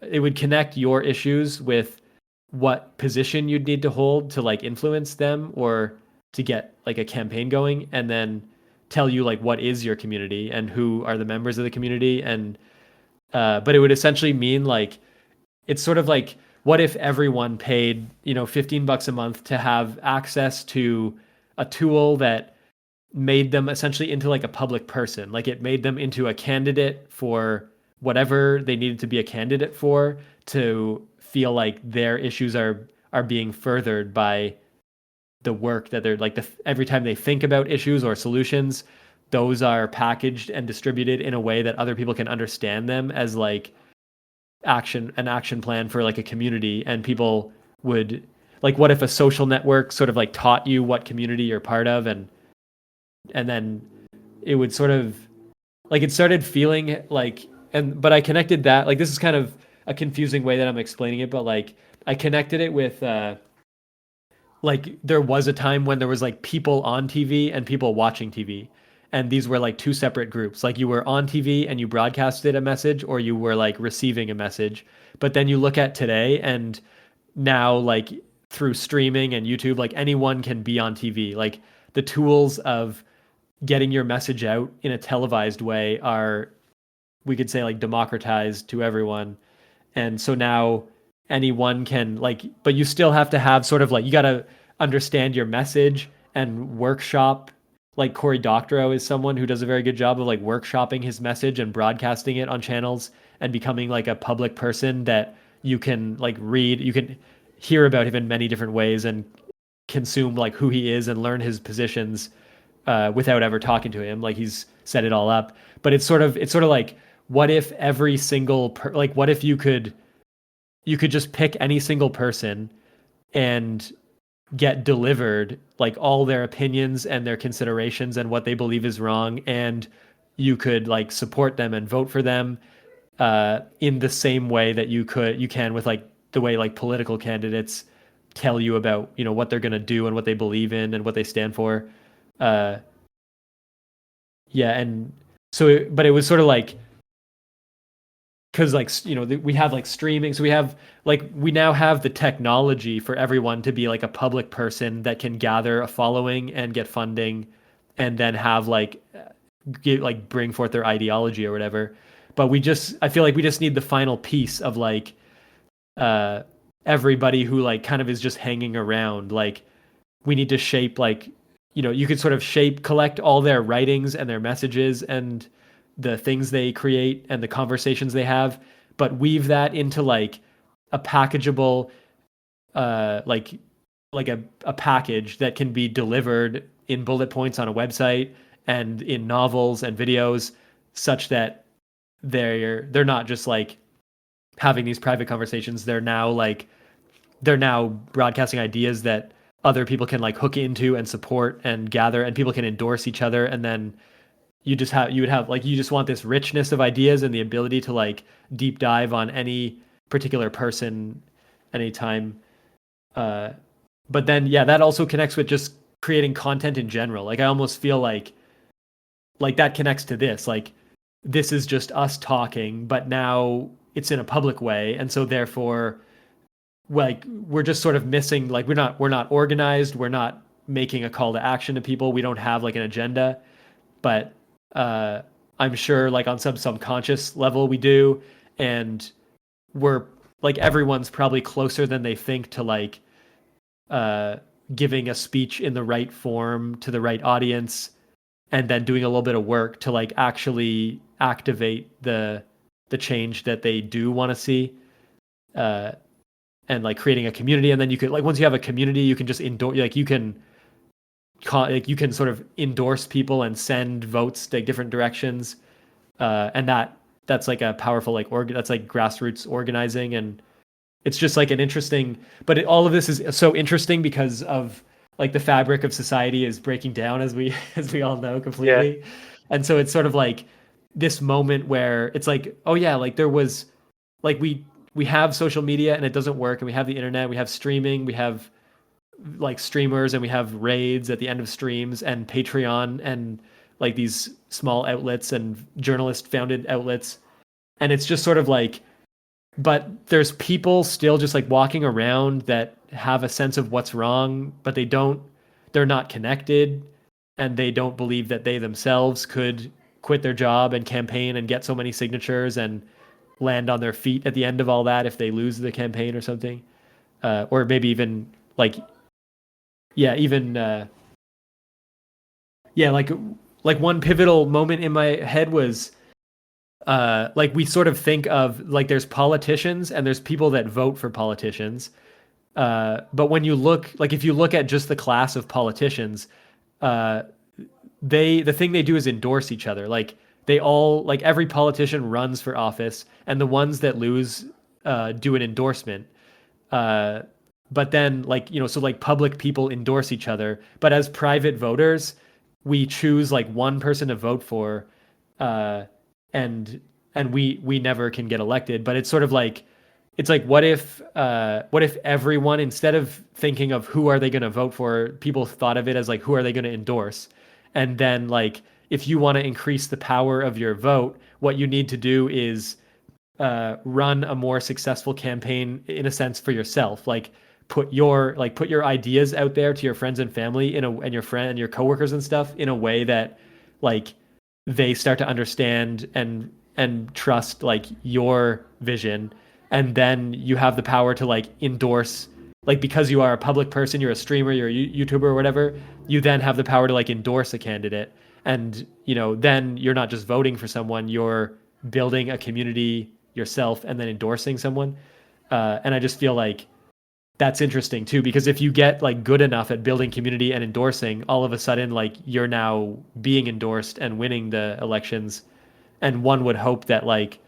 it would connect your issues with what position you'd need to hold to like influence them, or to get like a campaign going, and then tell you like what is your community and who are the members of the community. And but it would essentially mean like it's sort of like, what if everyone paid $15 a month to have access to a tool that made them essentially into like a public person. Like it made them into a candidate for whatever they needed to be a candidate for, to feel like their issues are being furthered by the work that they're like every time they think about issues or solutions, those are packaged and distributed in a way that other people can understand them as like an action plan for like a community. And people would like, what if a social network sort of like taught you what community you're part of, and then it would sort of like it started feeling like, and but I connected that, like this is kind of a confusing way that I'm explaining it, but like I connected it with like there was a time when there was like people on TV and people watching TV, and these were like two separate groups. Like you were on TV and you broadcasted a message, or you were like receiving a message. But then you look at today, and now like through streaming and YouTube, like anyone can be on TV. Like the tools of getting your message out in a televised way are, we could say, like democratized to everyone. And so now anyone can like, but you still have to have sort of like, you got to understand your message and workshop. Like Cory Doctorow is someone who does a very good job of like workshopping his message and broadcasting it on channels and becoming like a public person that you can like read, you can hear about him in many different ways and consume like who he is and learn his positions without ever talking to him. Like he's set it all up. But it's sort of like, what if every single like what if you could just pick any single person and get delivered like all their opinions and their considerations and what they believe is wrong, and you could like support them and vote for them in the same way that you can with like the way like political candidates tell you about what they're going to do and what they believe in and what they stand for. uh yeah, and but it was sort of like, because like we have like streaming, so we now have the technology for everyone to be like a public person that can gather a following and get funding and then have like bring forth their ideology or whatever. But I feel like we just need the final piece of like uh everybody who like kind of is just hanging around. Like we need to shape like, you could sort of collect all their writings and their messages and the things they create and the conversations they have, but weave that into like a packageable like a package that can be delivered in bullet points on a website and in novels and videos, such that they're not just like having these private conversations. They're now broadcasting ideas that other people can like hook into and support and gather, and people can endorse each other. And then you would have like, you just want this richness of ideas and the ability to like deep dive on any particular person anytime. uh but then yeah, that also connects with just creating content in general. Like I almost feel like that connects to this. Like this is just us talking, but now it's in a public way, and so therefore like we're just sort of missing, like we're not organized, we're not making a call to action to people, we don't have like an agenda. But uh I'm sure like on some subconscious level we do, and we're like, everyone's probably closer than they think to like uh giving a speech in the right form to the right audience, and then doing a little bit of work to like actually activate the change that they do want to see. uh and like creating a community, and then you could like, once you have a community, you can just endorse, like you can sort of endorse people and send votes to different directions. And that's like a powerful like that's like grassroots organizing. And it's just like an interesting, but all of this is so interesting because of like the fabric of society is breaking down, as we as we all know Yeah. completely. And so it's sort of like this moment where it's like, oh yeah, like there was like we have social media and it doesn't work, and we have the internet, we have streaming, we have like streamers, and we have raids at the end of streams and Patreon and like these small outlets and journalist founded outlets. And it's just sort of like, but there's people still just like walking around that have a sense of what's wrong, but they're not connected, and they don't believe that they themselves could quit their job and campaign and get so many signatures and land on their feet at the end of all that if they lose the campaign or something. Or maybe even like, yeah, even yeah, like one pivotal moment in my head was like, we sort of think of like, there's politicians and there's people that vote for politicians. But when you look, like if you look at just the class of politicians, uh, the thing they do is endorse each other. Like they all, like every politician runs for office, and the ones that lose do an endorsement. Uh, but then like, so like public people endorse each other, but as private voters, we choose like one person to vote for, uh, and we never can get elected. But it's sort of like, it's like, what if everyone, instead of thinking of who are they going to vote for, people thought of it as like, who are they going to endorse? And then like, if you want to increase the power of your vote, what you need to do is run a more successful campaign, in a sense, for yourself. Like put your ideas out there to your friends and family and your coworkers and stuff, in a way that like they start to understand and trust like your vision. and then you have the power to like endorse, like because you are a public person, you're a streamer, you're a YouTuber or whatever, you then have the power to like endorse a candidate. And then you're not just voting for someone, you're building a community yourself and then endorsing someone. And I just feel like that's interesting too, because if you get like good enough at building community and endorsing, all of a sudden like you're now being endorsed and winning the elections. And one would hope that like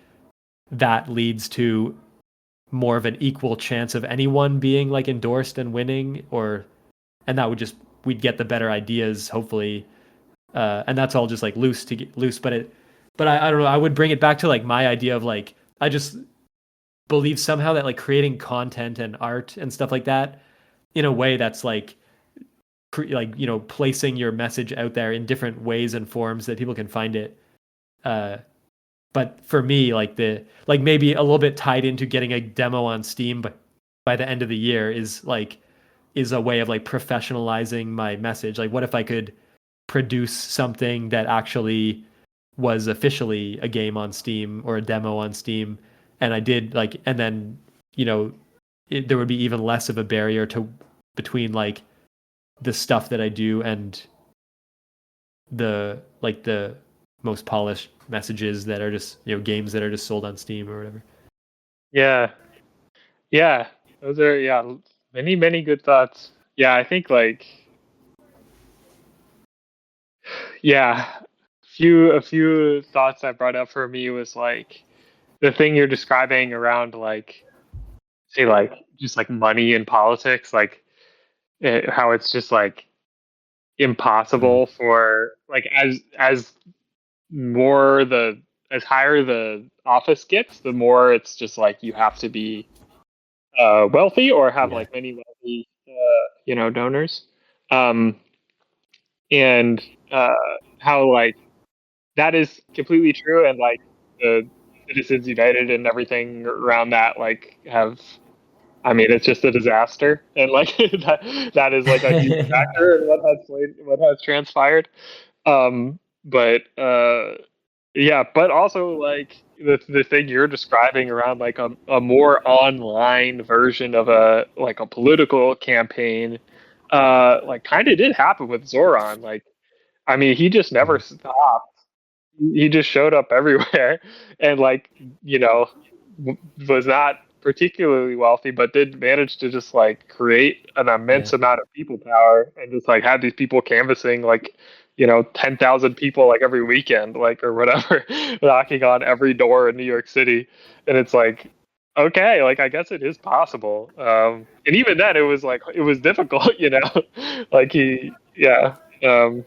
that leads to more of an equal chance of anyone being like endorsed and winning, or and that would just we'd get the better ideas hopefully. And that's all just like loose to get loose, but I don't know, I would bring it back to like my idea of like I just believe somehow that like creating content and art and stuff like that in a way that's like placing your message out there in different ways and forms that people can find it. uh but for me, like the like maybe a little bit tied into getting a demo on Steam, but by the end of the year is a way of like professionalizing my message. Like what if I could produce something that actually was officially a game on Steam or a demo on Steam, and I did like, and then you know there would be even less of a barrier to between like the stuff that I do and the most polished messages that are just games that are just sold on Steam or whatever. Yeah. Yeah. Those are many good thoughts. Yeah, I think like yeah, a few thoughts I brought up for me was like the thing you're describing around like say like just like money in politics, like how it's just like Mm. impossible for like as more the as higher the office gets, the more it's just like you have to be wealthy or have Yeah. like many wealthy donors. Um, and how like that is completely true, and like the Citizens United and everything around that like have. I mean, it's just a disaster, and like that is like a huge factor in what has transpired. But yeah, but also like the thing you're describing around like a more online version of a political campaign, like kind of did happen with Zoran. Like, I mean, he just never Mm. stopped. He just showed up everywhere, and like you know, was not particularly wealthy, but did manage to just like create an Yeah. immense amount of people power, and just like had these people canvassing like 10,000 people like every weekend, like or whatever, knocking on every door in New York City, and it's like. Okay, like I guess it is possible, and even then, it was difficult, like um,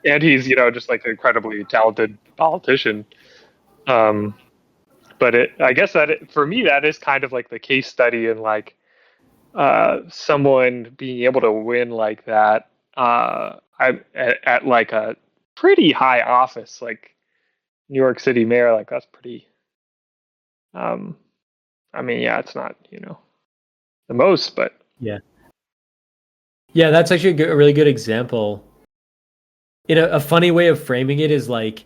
and he's just like an incredibly talented politician. Um, but I guess for me that is kind of like the case study in like someone being able to win like that at like a pretty high office like New York City mayor. Like that's pretty. Um, I mean, yeah, it's not the most, but Yeah. Yeah, that's actually a really good example. In a funny way of framing it is like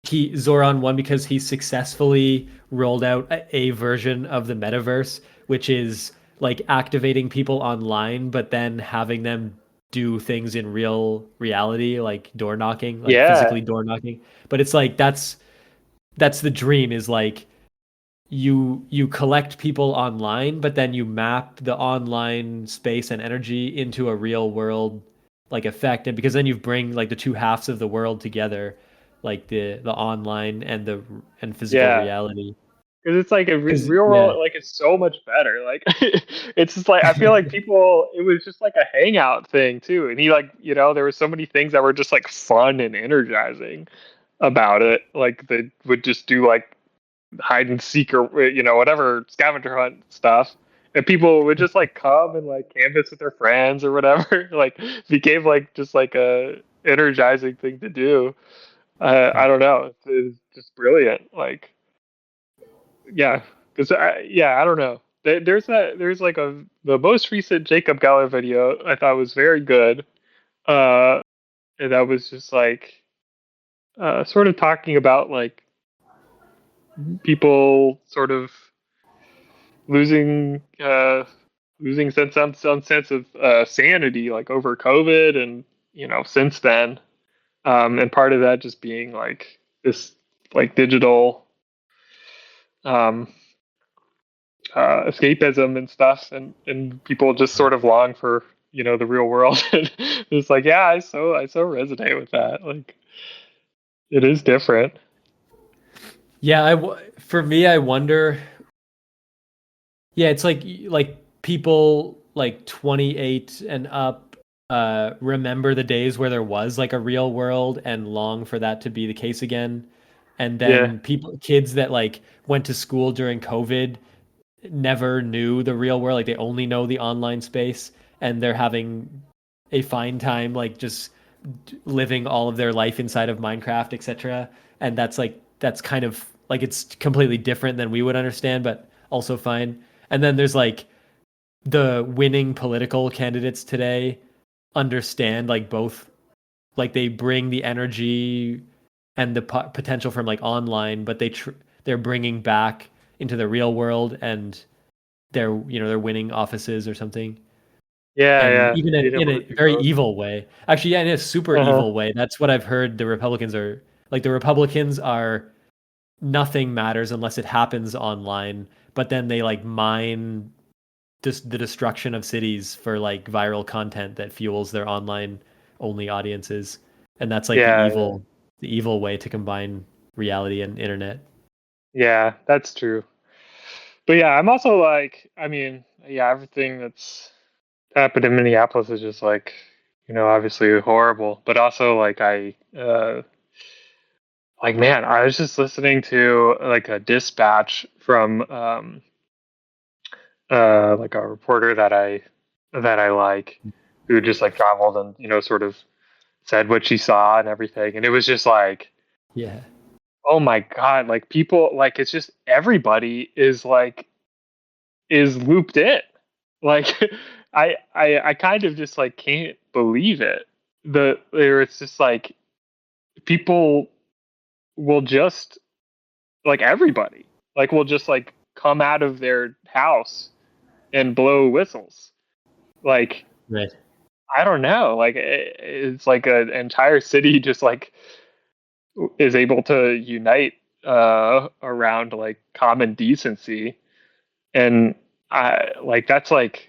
he Zoran won because he successfully rolled out a version of the metaverse, which is like activating people online, but then having them do things in real reality, like door knocking, like yeah, physically door knocking. But it's like that's the dream is like you collect people online, but then you map the online space and energy into a real world like effect, and because then you bring like the two halves of the world together, like the online and physical yeah. reality. Because it's like a Because real yeah. world, like it's so much better. Like it's just like I feel like people. It was just like a hangout thing too, and he like there were so many things that were just like fun and energizing about it. Like they would just do like hide and seek or whatever scavenger hunt stuff, and people would just like come and like canvas with their friends or whatever. Like became like just like a energizing thing to do. I don't know. It's just brilliant. Like yeah, because I don't know. There's like the most recent Jacob Geller video I thought was very good. Uh, and that was just like sort of talking about like people sort of losing losing some sense of sanity like over COVID and since then. And part of that just being like this like digital um, escapism and stuff, and people just sort of long for the real world. And it's like, yeah, I so resonate with that. Like, it is different. Yeah, for me, I wonder. Yeah, it's like people like 28 and up remember the days where there was like a real world and long for that to be the case again. And Yeah, then kids that like went to school during COVID never knew the real world, like they only know the online space, and they're having a fine time like just living all of their life inside of Minecraft, etc. And that's kind of like it's completely different than we would understand, but also fine. And then there's like the winning political candidates today understand like both, like they bring the energy and the potential from like online, but they're bringing back into the real world, and they're winning offices or something. yeah, And yeah. even Being in able to a do very both. evil way. Actually, yeah, in a super Uh-huh. evil way. That's what I've heard. The Republicans are like the Republicans are nothing matters unless it happens online, but then they like mine just the destruction of cities for like viral content that fuels their online only audiences. And that's like Yeah, yeah, the evil way to combine reality and internet. yeah. That's true. But yeah, I'm also like, I mean, yeah, everything that's happened in Minneapolis is just like, obviously horrible. But also like like man, I was just listening to like a dispatch from like a reporter that I like, who just like traveled and sort of said what she saw and everything, and it was just like, Yeah. oh my god, like people, like it's just everybody is looped in, like I kind of just like can't believe it. It's just like people will just like everybody like will just like come out of their house and blow whistles, like Right. I don't know. Like it's like an entire city just like is able to unite around like common decency, and I like that's like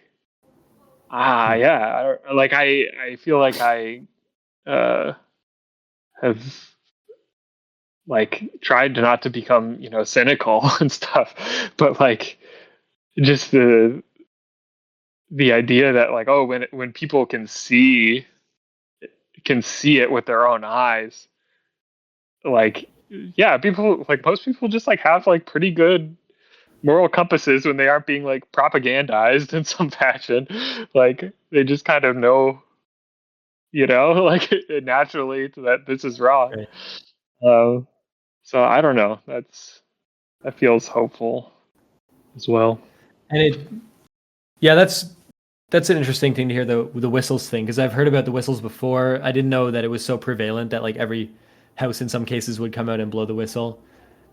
Hmm. yeah, like I feel like I uh have like tried to not to become cynical and stuff, but like just the idea that like, oh, when people can see it with their own eyes, like yeah, people like most people just like have like pretty good moral compasses when they aren't being like propagandized in some fashion. Like they just kind of know, like naturally that this is wrong. Right. um so I don't know, that feels hopeful as well. And yeah, that's an interesting thing to hear, the whistles thing, because I've heard about the whistles before. I didn't know that it was so prevalent that like every house in some cases would come out and blow the whistle.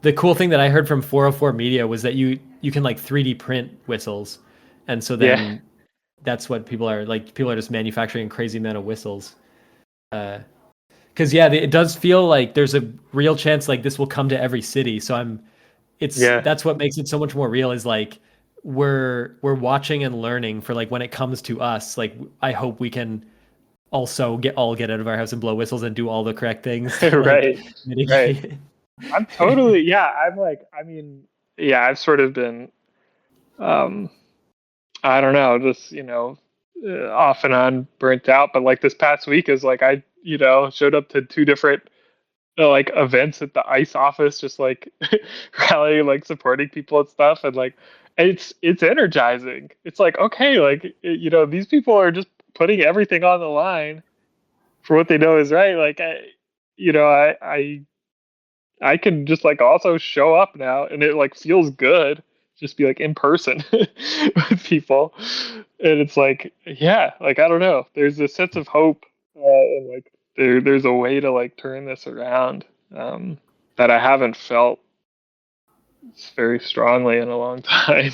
The cool thing that I heard from 404 Media was that you can like 3D print whistles, and so Yeah. then that's what people are like. People are just manufacturing a crazy amount of whistles. Because yeah, it does feel like there's a real chance like this will come to every city. So it's Yeah. that's what makes it so much more real, is like we're watching and learning for like when it comes to us. Like I hope we can also get out of our house and blow whistles and do all the correct things to like Right. Right. mitigate I'm it. totally, yeah, I'm like, I mean, yeah, I've sort of been um I don't know, just off and on burnt out. But like this past week is like I showed up to two different like events at the ICE office, just like rallying, like supporting people and stuff, and like it's energizing. It's like, okay, like these people are just putting everything on the line for what they know is right. Like you know I can just like also show up now, and it like feels good just be like in person with people. And it's like, yeah, like I don't know, there's a sense of hope, and like there's a way to like turn this around, that I haven't felt very strongly in a long time.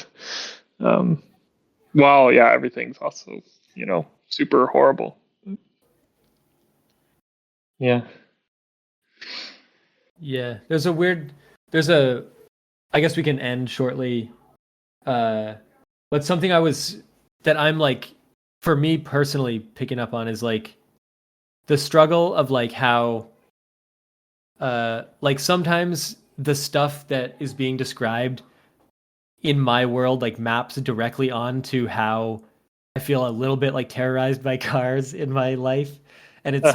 Um, well, yeah, everything's also, super horrible. Yeah. Yeah, there's a I guess we can end shortly. Uh, but something that I'm like, for me personally, picking up on is like the struggle of like how, like sometimes the stuff that is being described in my world like maps directly onto how I feel a little bit like terrorized by cars in my life. And Uh huh.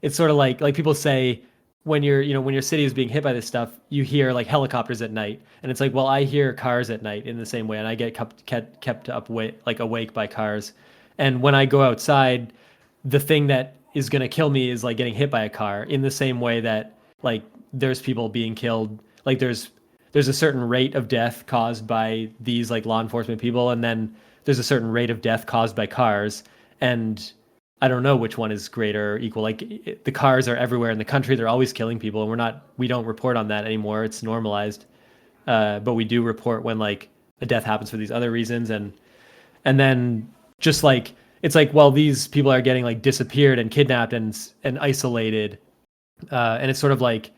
it's sort of like people say when when your city is being hit by this stuff, you hear like helicopters at night. And it's like, well, I hear cars at night in the same way and I get kept up like awake by cars. And when I go outside, the thing that is going to kill me is like getting hit by a car in the same way that like there's people being killed, like there's a certain rate of death caused by these like law enforcement people, and then there's a certain rate of death caused by cars. And I don't know which one is greater or equal. Like the cars are everywhere in the country, they're always killing people, and we don't report on that anymore, it's normalized. But we do report when like a death happens for these other reasons. And then just like it's like, well, these people are getting like disappeared and kidnapped and isolated. And it's sort of like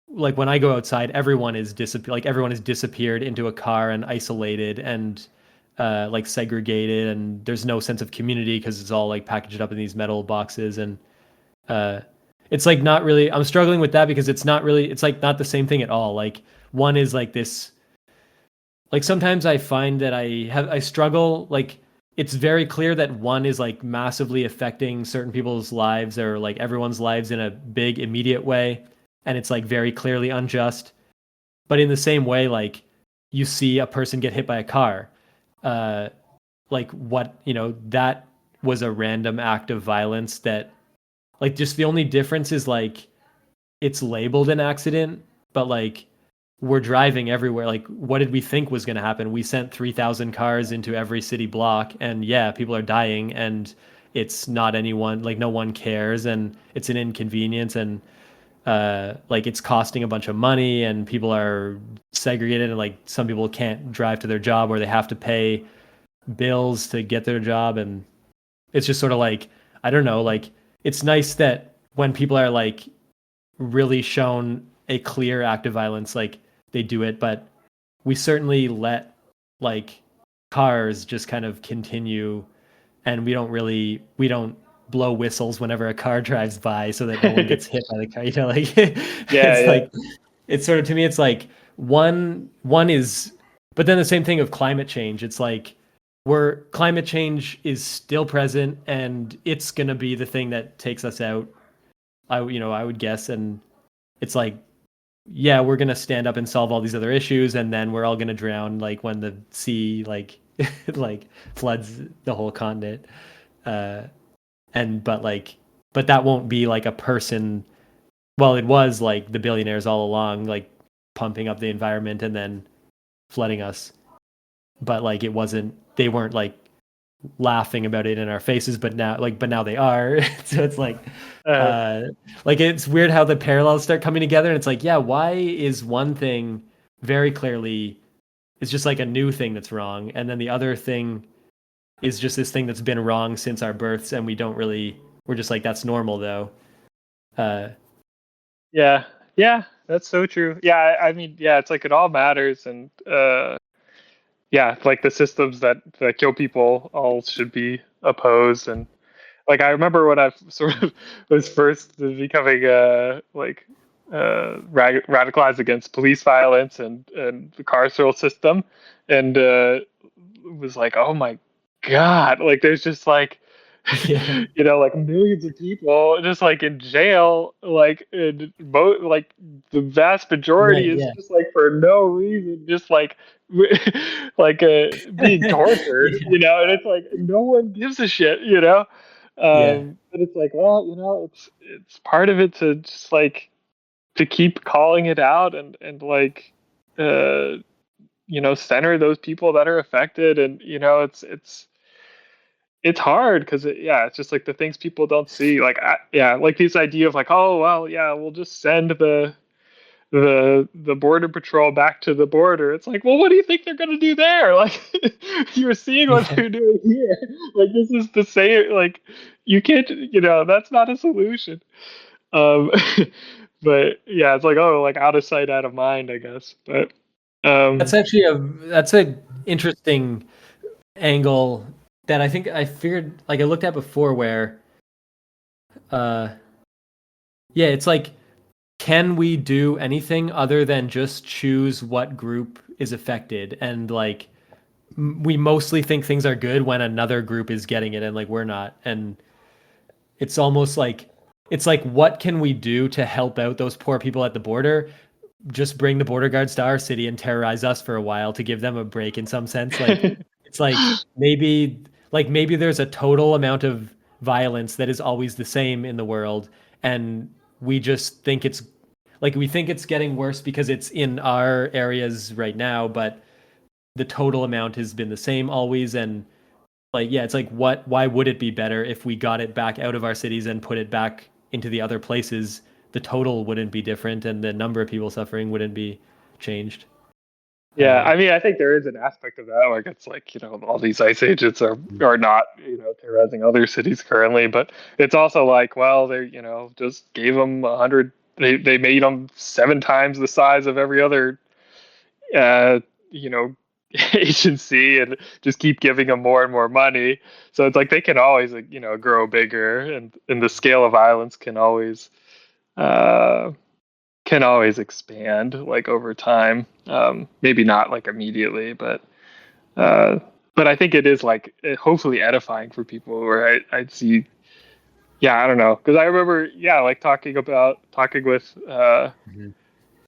when I go outside, everyone is disappeared into a car and isolated and like segregated, and there's no sense of community because it's all like packaged up in these metal boxes. And uh, it's like not really. I'm struggling with that because it's not really. It's like not the same thing at all. Like one is like this. Like sometimes I find that I struggle. Like it's very clear that one is like massively affecting certain people's lives or like everyone's lives in a big immediate way, and it's like very clearly unjust. But in the same way, like you see a person get hit by a car, uh, like what that was a random act of violence that like just the only difference is like it's labeled an accident, but like we're driving everywhere. Like, what did we think was going to happen? We sent 3,000 cars into every city block, and yeah, people are dying, and it's not anyone, like, no one cares, and it's an inconvenience, and like it's costing a bunch of money, and people are segregated, and like some people can't drive to their job or they have to pay bills to get their job. And it's just sort of like, I don't know, like, it's nice that when people are like really shown a clear act of violence, like they do it, but we certainly let like cars just kind of continue, and we don't blow whistles whenever a car drives by so that no one gets hit by the car. Like Yeah, it's yeah. like it's sort of, to me it's like one is, but then the same thing of climate change. It's like where climate change is still present and it's going to be the thing that takes us out. I would guess. And it's like, yeah, we're gonna stand up and solve all these other issues, and then we're all gonna drown like when the sea like like floods the whole continent. Uh, and but that won't be like a person. Well, it was like the billionaires all along, like pumping up the environment and then flooding us. But like it wasn't. They weren't like laughing about it in our faces, but now they are. So it's Uh, uh like it's weird how the parallels start coming together, and it's like, yeah, why is one thing very clearly it's just like a new thing that's wrong, and then the other thing is just this thing that's been wrong since our births, and we're just like, that's normal though. uh yeah, yeah, that's so true. Yeah, I mean, yeah, it's like it all matters, and yeah, like the systems that kill people all should be opposed. And like I remember when I sort of was first becoming radicalized against police violence and the carceral system, and was like, oh my god, like there's just like yeah. like millions of people just like in jail, like in like the vast Right, majority is yeah. just like for no reason, just like like being tortured, Yeah, and it's like no one gives a shit, yeah, but it's like, well, it's part of it to just like to keep calling it out and like uh center those people that are affected. And it's hard because yeah, it's just like the things people don't see, like yeah, like this idea of like, oh well, yeah, we'll just send the border patrol back to the border. It's like, well, what do you think they're gonna do there? Like, you're seeing what Yeah. they're doing here. Like, this is the same. Like, you can't. That's not a solution. Um, but yeah, it's like, oh, like out of sight, out of mind, I guess. But That's um, actually a interesting angle that I think I figured like I looked at before where uh yeah, it's like can we do anything other than just choose what group is affected and like we mostly think things are good when another group is getting it and like we're not, and it's almost like it's like what can we do to help out those poor people at the border? Just bring the border guards to our city and terrorize us for a while to give them a break in some sense. Like it's like maybe there's a total amount of violence that is always the same in the world, and we just think it's like we think it's getting worse because it's in our areas right now, but the total amount has been the same always. And like yeah, it's like why would it be better if we got it back out of our cities and put it back into the other places? The total wouldn't be different and the number of people suffering wouldn't be changed. yeah, I mean, I think there is an aspect of that. Like, it's like all these ICE agents are not terrorizing other cities currently, but it's also like, well, they just gave them 100. They made them 7 times the size of every other uh, you know, agency and just keep giving them more and more money. So it's like they can always, like, grow bigger, and the scale of violence uh, can always expand like over time. Maybe not like immediately, uh, but I think it is like hopefully edifying for people where I'd see. Yeah, I don't know, because I remember, yeah, like talking with Mhm.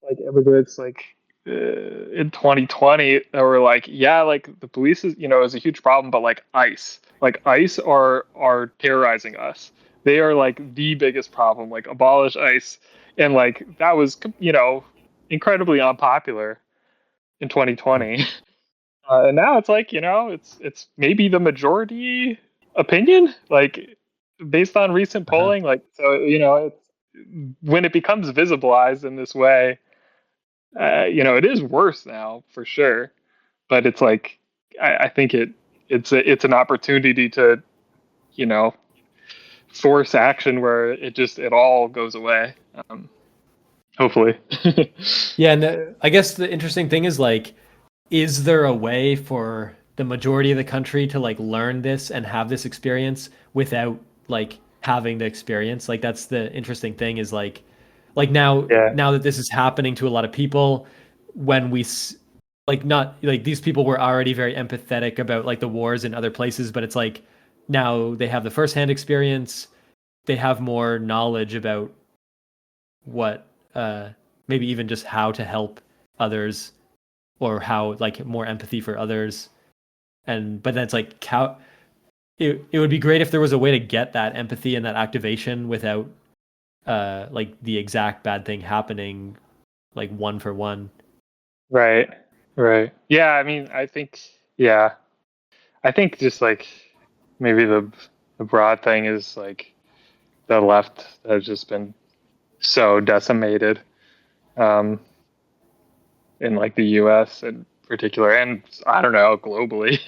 like immigrants like in 2020 that were like, yeah, like the police is a huge problem, but like ICE are terrorizing us. They are like the biggest problem. Like, abolish ICE. And like that was incredibly unpopular in 2020. And now it's like, it's maybe the majority opinion, like based on recent Uh-huh. polling. Like, so it's when it becomes visibilized in this way, it is worse now for sure. But it's like I think it's an opportunity to you know force action where it all goes away. Hopefully. Yeah, and I guess the interesting thing is like, is there a way for the majority of the country to like learn this and have this experience without like having the experience? Like that's the interesting thing is like Yeah. now that this is happening to a lot of people, when like not like these people were already very empathetic about like the wars in other places, but it's like now they have the firsthand experience, they have more knowledge about what maybe even just how to help others or how like more empathy for others. And but then it's like it would be great if there was a way to get that empathy and that activation without like the exact bad thing happening like one for one. Right. Right. Yeah. I mean, I think. Yeah. I think just like maybe the broad thing is like the left has just been so decimated, um, in like the U.S. in particular, and I don't know, globally,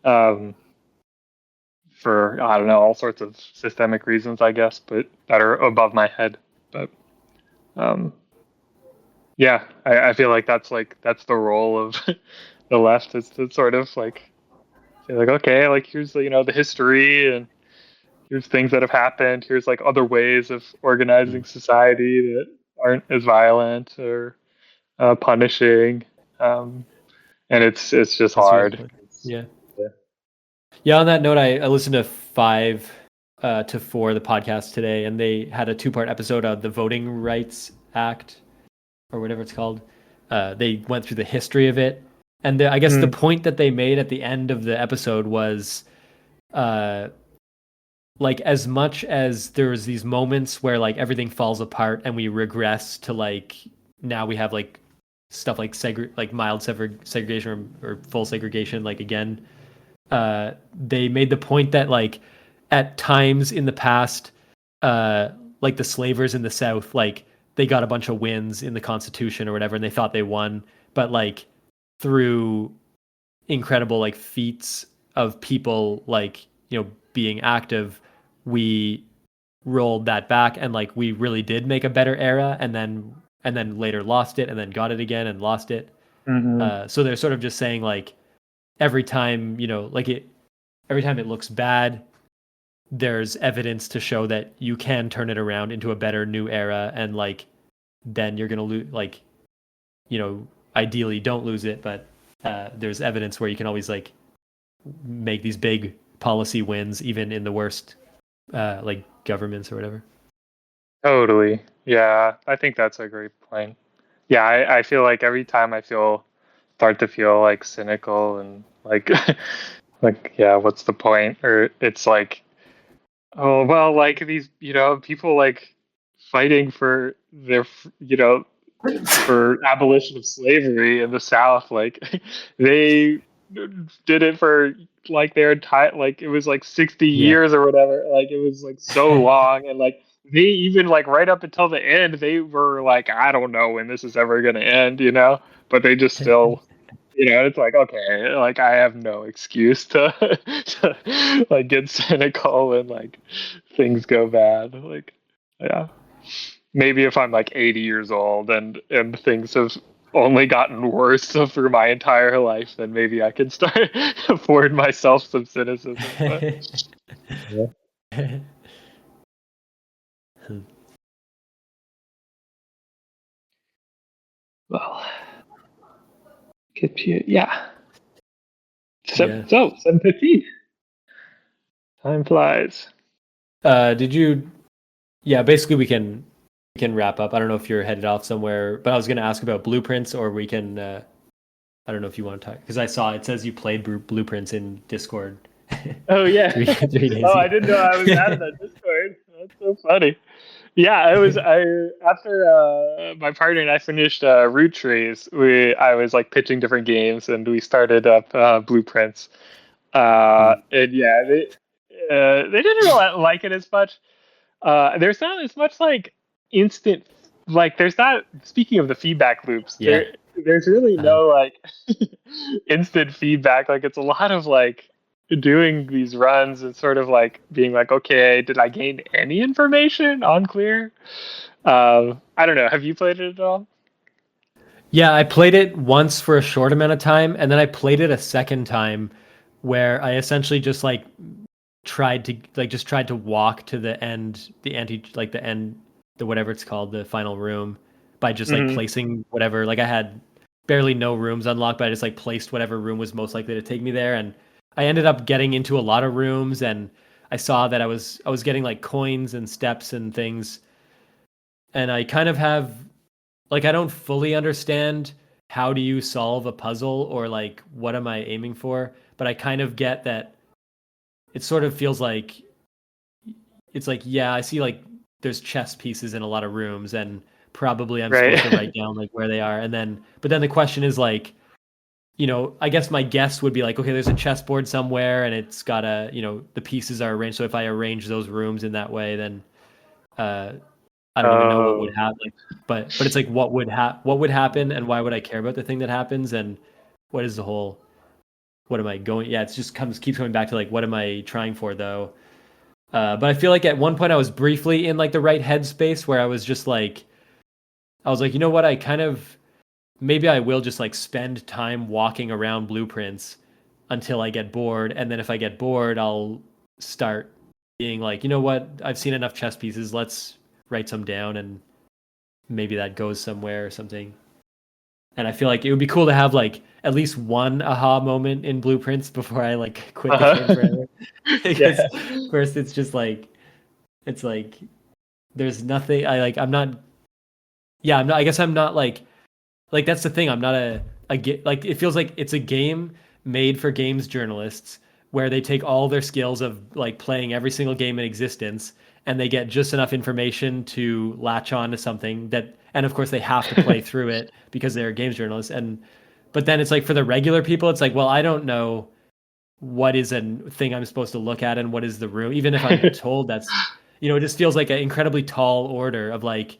um, for I don't know, all sorts of systemic reasons, I guess, but that are above my head. But um, yeah, I feel like that's the role of the left, is to sort of like say like, okay, like here's the history, and here's things that have happened. Here's like other ways of organizing Mm. society that aren't as violent or punishing. Um, and it's just That's really hard. important. Yeah. Yeah. Yeah. On that note, I listened to 5 to 4, the podcast today, and they had a 2-part episode of the Voting Rights Act or whatever it's called. They went through the history of it, and I guess the Mm, point that they made at the end of the episode was, uh, like as much as there's these moments where like everything falls apart and we regress to like now we have like stuff like like mild segregation or full segregation like again, they made the point that like at times in the past, uh like the slavers in the South, like they got a bunch of wins in the Constitution or whatever, and they thought they won, but like through incredible like feats of people like being active, we rolled that back and like we really did make a better era, and then later lost it and then got it again and lost it. So they're sort of just saying like every time every time it looks bad, there's evidence to show that you can turn it around into a better new era, and like then you're gonna lose, like ideally don't lose it, but there's evidence where you can always like make these big policy wins even in the worst like governments or whatever. Totally. Yeah, I think that's a great point. Yeah, I feel like every time I start to feel like cynical and like like yeah, what's the point? Or it's like, oh well, like these people like fighting for for abolition of slavery in the South, like they did it for like their entire, like it was like 60 Yeah. years or whatever, like it was like so long, and like they even like right up until the end they were like, I don't know when this is ever going to end, but they just still, it's like, okay, like I have no excuse to, to like get cynical when like things go bad, like yeah. Maybe if I'm like 80 years old and things have only gotten worse through my entire life, then maybe I can start afford myself some cynicism. But yeah. Well, yeah. Yeah. So 7:15. Time flies. Did you? Yeah, basically we can wrap up. I don't know if you're headed off somewhere, but I was going to ask about blueprints, or we can. I don't know if you want to talk because I saw it says you played blueprints in Discord Oh yeah. 3 days Oh, I ago. didn't know I was added on Discord. That's so funny. Yeah, I after my partner and I finished Root Trees, I was like pitching different games and we started up Blueprints. And yeah, they didn't really like it as much. There's not as much like instant, like there's not, speaking of the feedback loops, Yeah. there's really Uh, no like instant feedback. Like it's a lot of like doing these runs and sort of like being like, okay, did I gain any information? Unclear. I don't know. Have you played it at all? yeah, I played it once for a short amount of time, and then I played it a second time, where I essentially just like tried to walk to the end, the end, the whatever it's called, the final room, by just like Mm-hmm. placing whatever. Like I had barely no rooms unlocked, but I just like placed whatever room was most likely to take me there, and I ended up getting into a lot of rooms, and I saw that I was getting like coins and steps and things, and I kind of have like I don't fully understand how do you solve a puzzle or like what am I aiming for, but I kind of get that it sort of feels like it's like, yeah, I see like there's chess pieces in a lot of rooms, and probably I'm supposed to Right. write down like where they are, and then but then the question is like, I guess my guess would be like, okay, there's a chessboard somewhere and it's got the pieces are arranged, so if I arrange those rooms in that way, then uh I don't even know what would Oh. happen. Like, but it's like what would happen, and why would I care about the thing that happens, and what is the whole, what am I going? Yeah, it's just keeps coming back to like what am I trying for though? But I feel like at one point I was briefly in like the right headspace where I was just like, I was like, you know what? I kind of maybe I will just like spend time walking around blueprints until I get bored, and then if I get bored, I'll start being like, you know what? I've seen enough chess pieces. Let's write some down, and maybe that goes somewhere or something. And I feel like it would be cool to have like at least one aha moment in blueprints before I like quit the game Uh-huh. forever. Because Yeah. first it's just like it's like there's nothing I'm not, yeah, I'm not, I guess I'm not like that's the thing. I'm not like it feels like it's a game made for games journalists where they take all their skills of like playing every single game in existence, and they get just enough information to latch on to something that, and of course they have to play through it because they're games journalists. And but then it's like for the regular people it's like, well, I don't know what is a thing I'm supposed to look at and what is the room, even if I'm told that's, it just feels like an incredibly tall order of like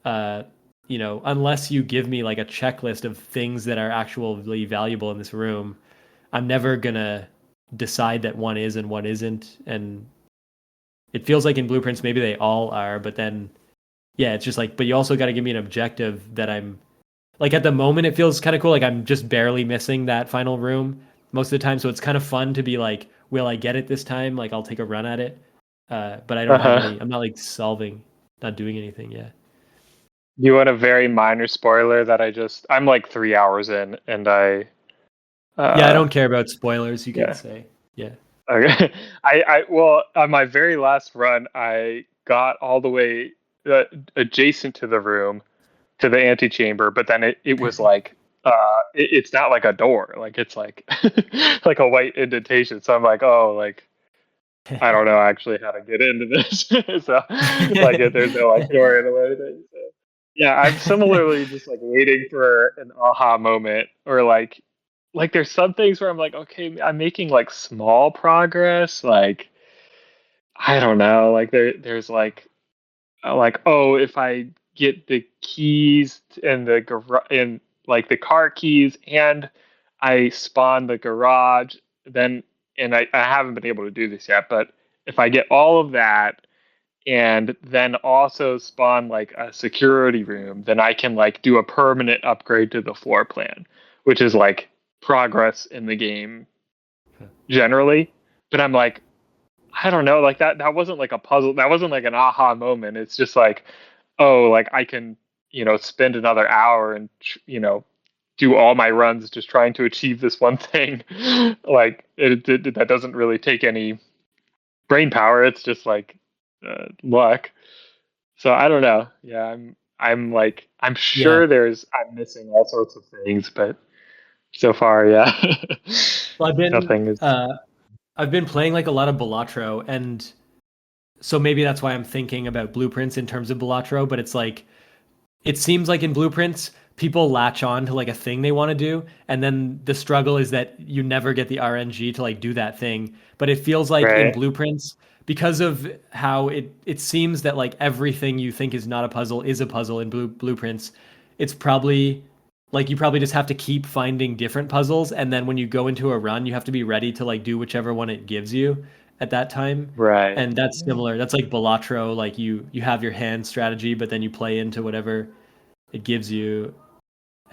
uh, unless you give me like a checklist of things that are actually valuable in this room, I'm never gonna decide that one is and one isn't. And it feels like in blueprints maybe they all are, but then yeah, it's just like, but you also got to give me an objective that I'm like at the moment it feels kind of cool. Like I'm just barely missing that final room most of the time, so it's kind of fun to be like, will I get it this time? Like I'll take a run at it. But I don't have Uh-huh. any. I'm not like solving, not doing anything yet. You want a very minor spoiler that I'm like 3 hours in, and Yeah, I uh don't care about spoilers. You can yeah. say, yeah. Okay. Well, on my very last run, I got all the way adjacent to the room, to the antechamber, but then it was like it's not like a door, like it's like like a white indentation. So I'm like, oh, like I don't know actually how to get into this. So like there's no like door in or anything. So, yeah, I'm similarly just like waiting for an aha moment, or like there's some things where I'm like, okay, I'm making like small progress. Like I don't know, like there's like, oh, if I get the keys and and like the car keys, and I spawn the garage, then and I haven't been able to do this yet, but if I get all of that and then also spawn like a security room, then I can like do a permanent upgrade to the floor plan, which is like progress in the game generally. But I'm like, I don't know, like that wasn't like a puzzle. That wasn't like an aha moment. It's just like, oh, like I can, spend another hour and do all my runs just trying to achieve this one thing. Like that doesn't really take any brain power. It's just like luck. So I don't know. Yeah, I'm like I'm Yeah. sure I'm missing all sorts of things, but so far, yeah, Well, nothing is. I've been playing like a lot of Balatro, and so maybe that's why I'm thinking about blueprints in terms of Balatro. But it's like it seems like in blueprints people latch on to like a thing they want to do, and then the struggle is that you never get the RNG to like do that thing. But it feels like in Right. blueprints, because of how it seems that like everything you think is not a puzzle is a puzzle in blueprints. It's probably like you probably just have to keep finding different puzzles, and then when you go into a run you have to be ready to like do whichever one it gives you at that time. Right. And that's similar. That's like Balatro. Like you have your hand strategy, but then you play into whatever it gives you,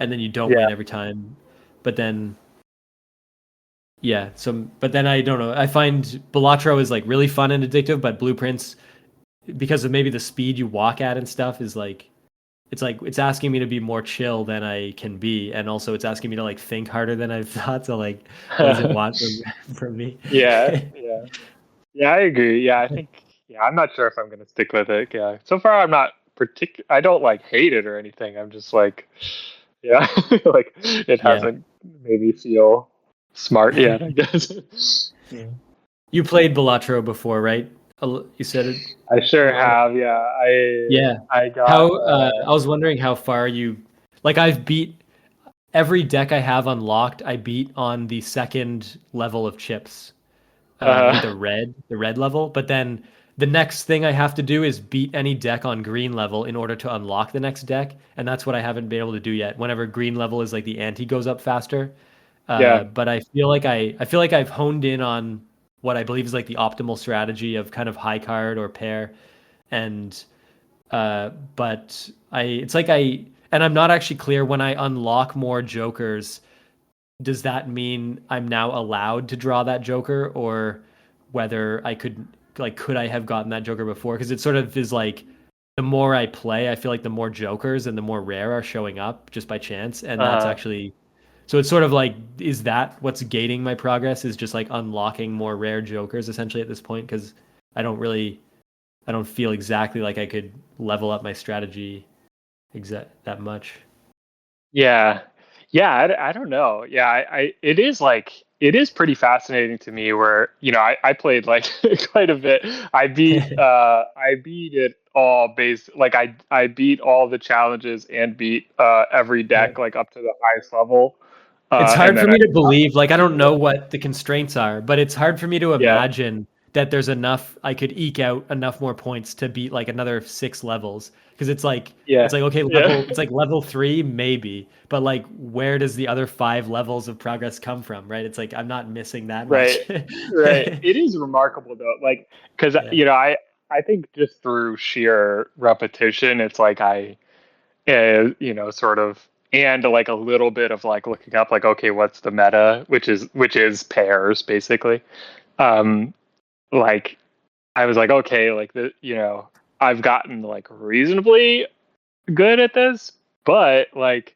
and then you don't Yeah. win every time. But then yeah, but then I don't know. I find Balatro is like really fun and addictive, but Blueprints, because of maybe the speed you walk at and stuff, is like it's asking me to be more chill than I can be, and also it's asking me to like think harder than I've thought. So like, what does it want from me? Yeah. Yeah. Yeah, I agree. Yeah, I think. Yeah, I'm not sure if I'm gonna stick with it. Yeah, so far I'm not particular. I don't like hate it or anything. I'm just like, yeah, like it Yeah. hasn't made me feel smart yet, I guess. Yeah. You played Balatro before, right? You said it I a sure while. have. Yeah, Yeah. I got. How I was wondering how far you like I've beat every deck I have unlocked, I beat on the second level of chips. I think Uh, the red level, but then the next thing I have to do is beat any deck on green level in order to unlock the next deck, and that's what I haven't been able to do yet. Whenever green level is like the ante goes up faster, yeah. but I feel like I feel like I've honed in on what I believe is like the optimal strategy of kind of high card or pair, and but it's like and I'm not actually clear when I unlock more jokers, does that mean I'm now allowed to draw that joker, or whether I could I have gotten that joker before? Because it sort of is like the more I play, I feel like the more jokers and the more rare are showing up just by chance, and that's Uh, actually so it's sort of like, is that what's gating my progress? Is just like unlocking more rare jokers essentially at this point? Because I don't really I don't feel exactly like I could level up my strategy that much. Yeah. Yeah, I don't know. Yeah, it is like it is pretty fascinating to me where, I played like quite a bit. I beat it all based like I beat all the challenges and beat every deck like up to the highest level. It's And hard for then I me to believe, like I don't know what the constraints are, but it's hard for me to yeah. imagine that there's enough I could eke out enough more points to beat like another 6 levels. Because it's like okay, Yeah. it's like level 3 maybe, but like where does the other 5 levels of progress come from, right? It's like I'm not missing that Right. much. Right. It is remarkable though. Like, because Yeah. I think just through sheer repetition, it's like sort of, and like a little bit of like looking up, like, okay, what's the meta, which is pairs basically. Um, like I was like, okay, like I've gotten like reasonably good at this, but like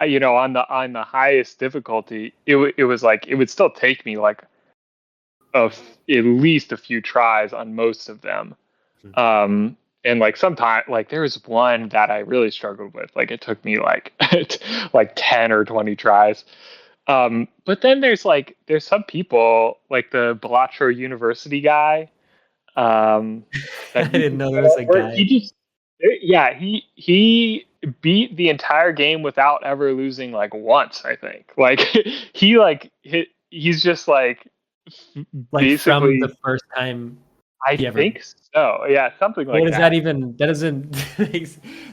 on the highest difficulty, it was like it would still take me like at least a few tries on most of them. And like sometimes like there was one that I really struggled with. Like it took me like like 10 or 20 tries. But then there's some people like the Balatro University guy I that you didn't can know there was follow, a where guy. he just yeah, he beat the entire game without ever losing like once, I think. Like he's just like Like from the basically, first time I he ever. think so. Yeah, something What like does that that. even? That doesn't.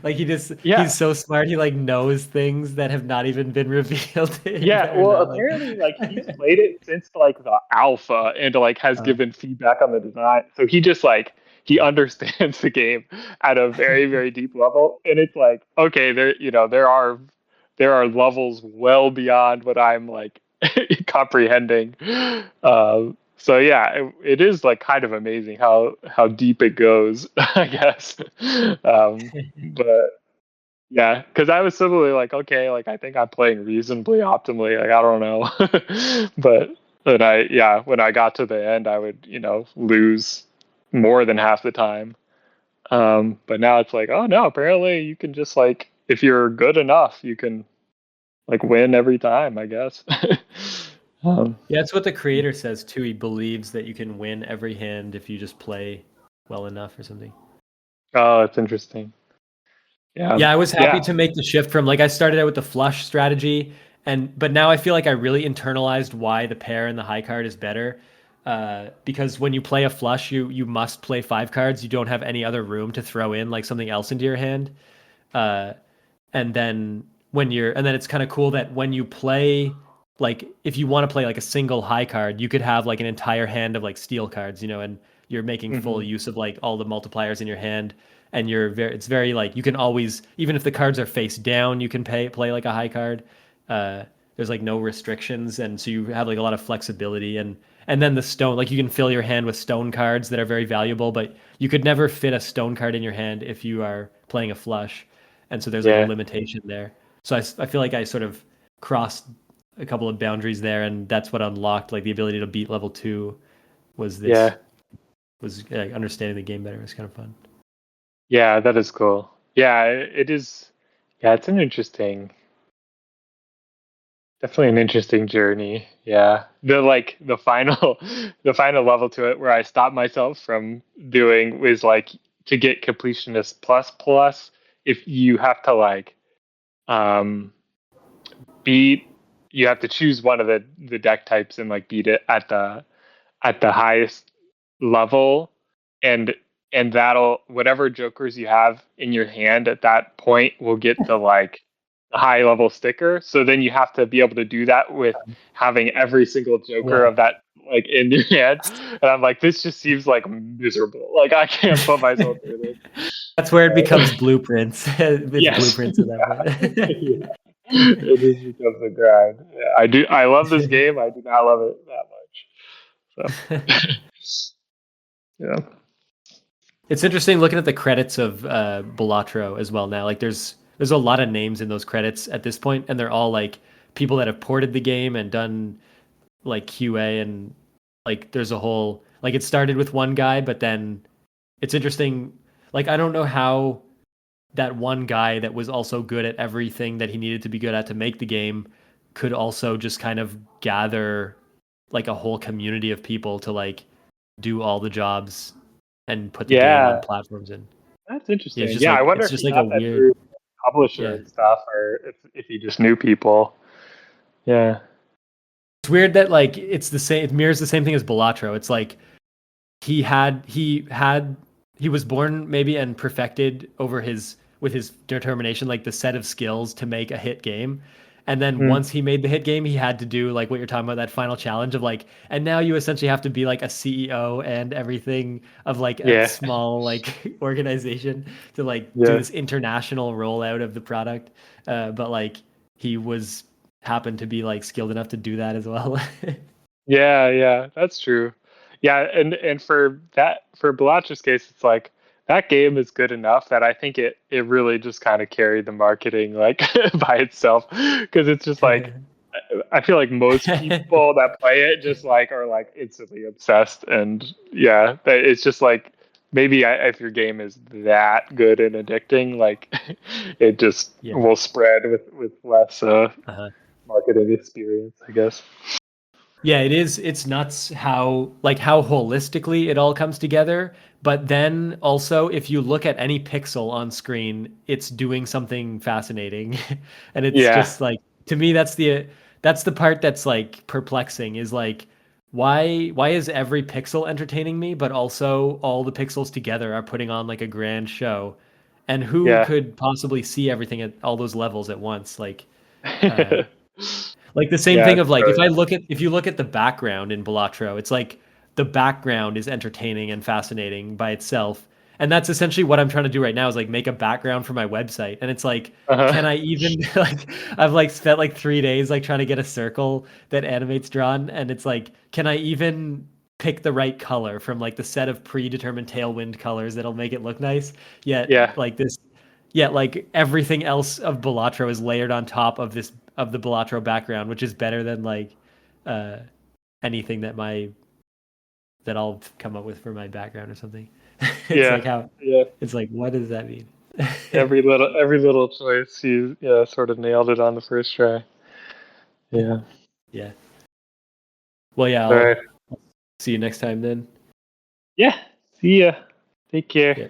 Like he's Yeah. so smart. He like knows things that have not even been revealed to him Yeah, that are well, not like. apparently, like he's played it since like the alpha and like has Uh, given feedback on the design. So he just like he understands the game at a very very deep level, and it's like okay, there are levels well beyond what I'm like comprehending. So yeah, it is like kind of amazing how deep it goes, I guess. But yeah, because I was similarly like, okay, like I think I'm playing reasonably optimally. Like I don't know, but when I got to the end, I would lose more than half the time. But now it's like, oh no, apparently you can just like if you're good enough, you can like win every time, I guess. um, yeah, that's what the creator says too. He believes that you can win every hand if you just play well enough or something. oh, it's interesting. Yeah, Yeah, I was happy yeah, to make the shift from like I started out with the flush strategy, but now I feel like I really internalized why the pair and the high card is better. Because when you play a flush, you must play 5 cards. You don't have any other room to throw in like something else into your hand. Uh, and then and then it's kind of cool that when you play, like if you want to play like a single high card, you could have like an entire hand of like steel cards, and you're making full hmm use of like all the multipliers in your hand. And it's very like you can always, even if the cards are face down, you can play like a high card. There's like no restrictions, and so you have like a lot of flexibility. And then the stone, like you can fill your hand with stone cards that are very valuable, but you could never fit a stone card in your hand if you are playing a flush. And so there's like a yeah, limitation there. So I feel like I sort of crossed a couple of boundaries there, and that's what unlocked like the ability to beat level 2. Was this yeah, was understanding the game better. It was kind of fun. yeah. That is cool. Yeah, it is. Yeah, it's an interesting. Definitely an interesting journey. Yeah. The final the final level to it where I stopped myself from doing was like to get completionist plus plus if you have to like um beat you have to choose one of the deck types and like beat it at the highest level, and that'll whatever jokers you have in your hand at that point will get the like the high level sticker. So then you have to be able to do that with having every single joker Yeah. of that like in your hand. And I'm like, this just seems like miserable. Like I can't put myself through this. That's where it becomes blueprints. It's Yes. blueprints at that Yeah. point. Yeah. It just becomes a grind. Yeah, I love this game. I do not love it that much. So yeah. It's interesting looking at the credits of Balatro as well now. Like there's a lot of names in those credits at this point, and they're all like people that have ported the game and done like QA, and like there's a whole like it started with one guy, but then it's interesting. Like I don't know how that one guy that was also good at everything that he needed to be good at to make the game could also just kind of gather like a whole community of people to like do all the jobs and put the game on Yeah. platforms. And That's yeah, interesting. Yeah, I wonder it's if just he like a got that weird. through publisher Yeah, and stuff, or if he just knew people. Yeah. it's weird that like it's the same. It mirrors the same thing as Balatro. It's like he was born maybe and perfected over his with his determination, like the set of skills to make a hit game. And then Mm. once he made the hit game, he had to do like what you're talking about, that final challenge of like, and now you essentially have to be like a CEO and everything of like a Yeah. small like organization to like do Yeah. this international rollout of the product. But like he was happened to be like skilled enough to do that as well. Yeah, yeah, that's true. Yeah, and for Balacha's case, it's like that game is good enough that I think it really just kind of carried the marketing like by itself because it's just like I feel like most people that play it just like are like instantly obsessed and yeah, it's just like maybe if your game is that good and addicting, like it just Yeah. will spread with less Uh-huh. marketing experience, I guess. Yeah, it is. It's nuts how holistically it all comes together. But then also, if you look at any pixel on screen, it's doing something fascinating, and it's Yeah. just like to me that's the part that's like perplexing. Is like why is every pixel entertaining me, but also all the pixels together are putting on like a grand show, and who Yeah. could possibly see everything at all those levels at once? Uh, like the same Yeah, thing it's of like brilliant. if you look at the background in Balatro, it's like the background is entertaining and fascinating by itself. And that's essentially what I'm trying to do right now is like make a background for my website. And it's like, Uh-huh. can I even like I've like spent like 3 days like trying to get a circle that animates drawn, and it's like, can I even pick the right color from like the set of predetermined tailwind colors that'll make it look nice? Yet Yeah. like this Yet like everything else of Balatro is layered on top of this of the Balatro background, which is better than like uh anything that I'll come up with for my background or something. It's Yeah. like how Yeah. it's like what does that mean? Every little choice you yeah, sort of nailed it on the first try. Yeah. Yeah. Well, yeah, All right. I'll see you next time then. Yeah. See ya. Take care. Yeah.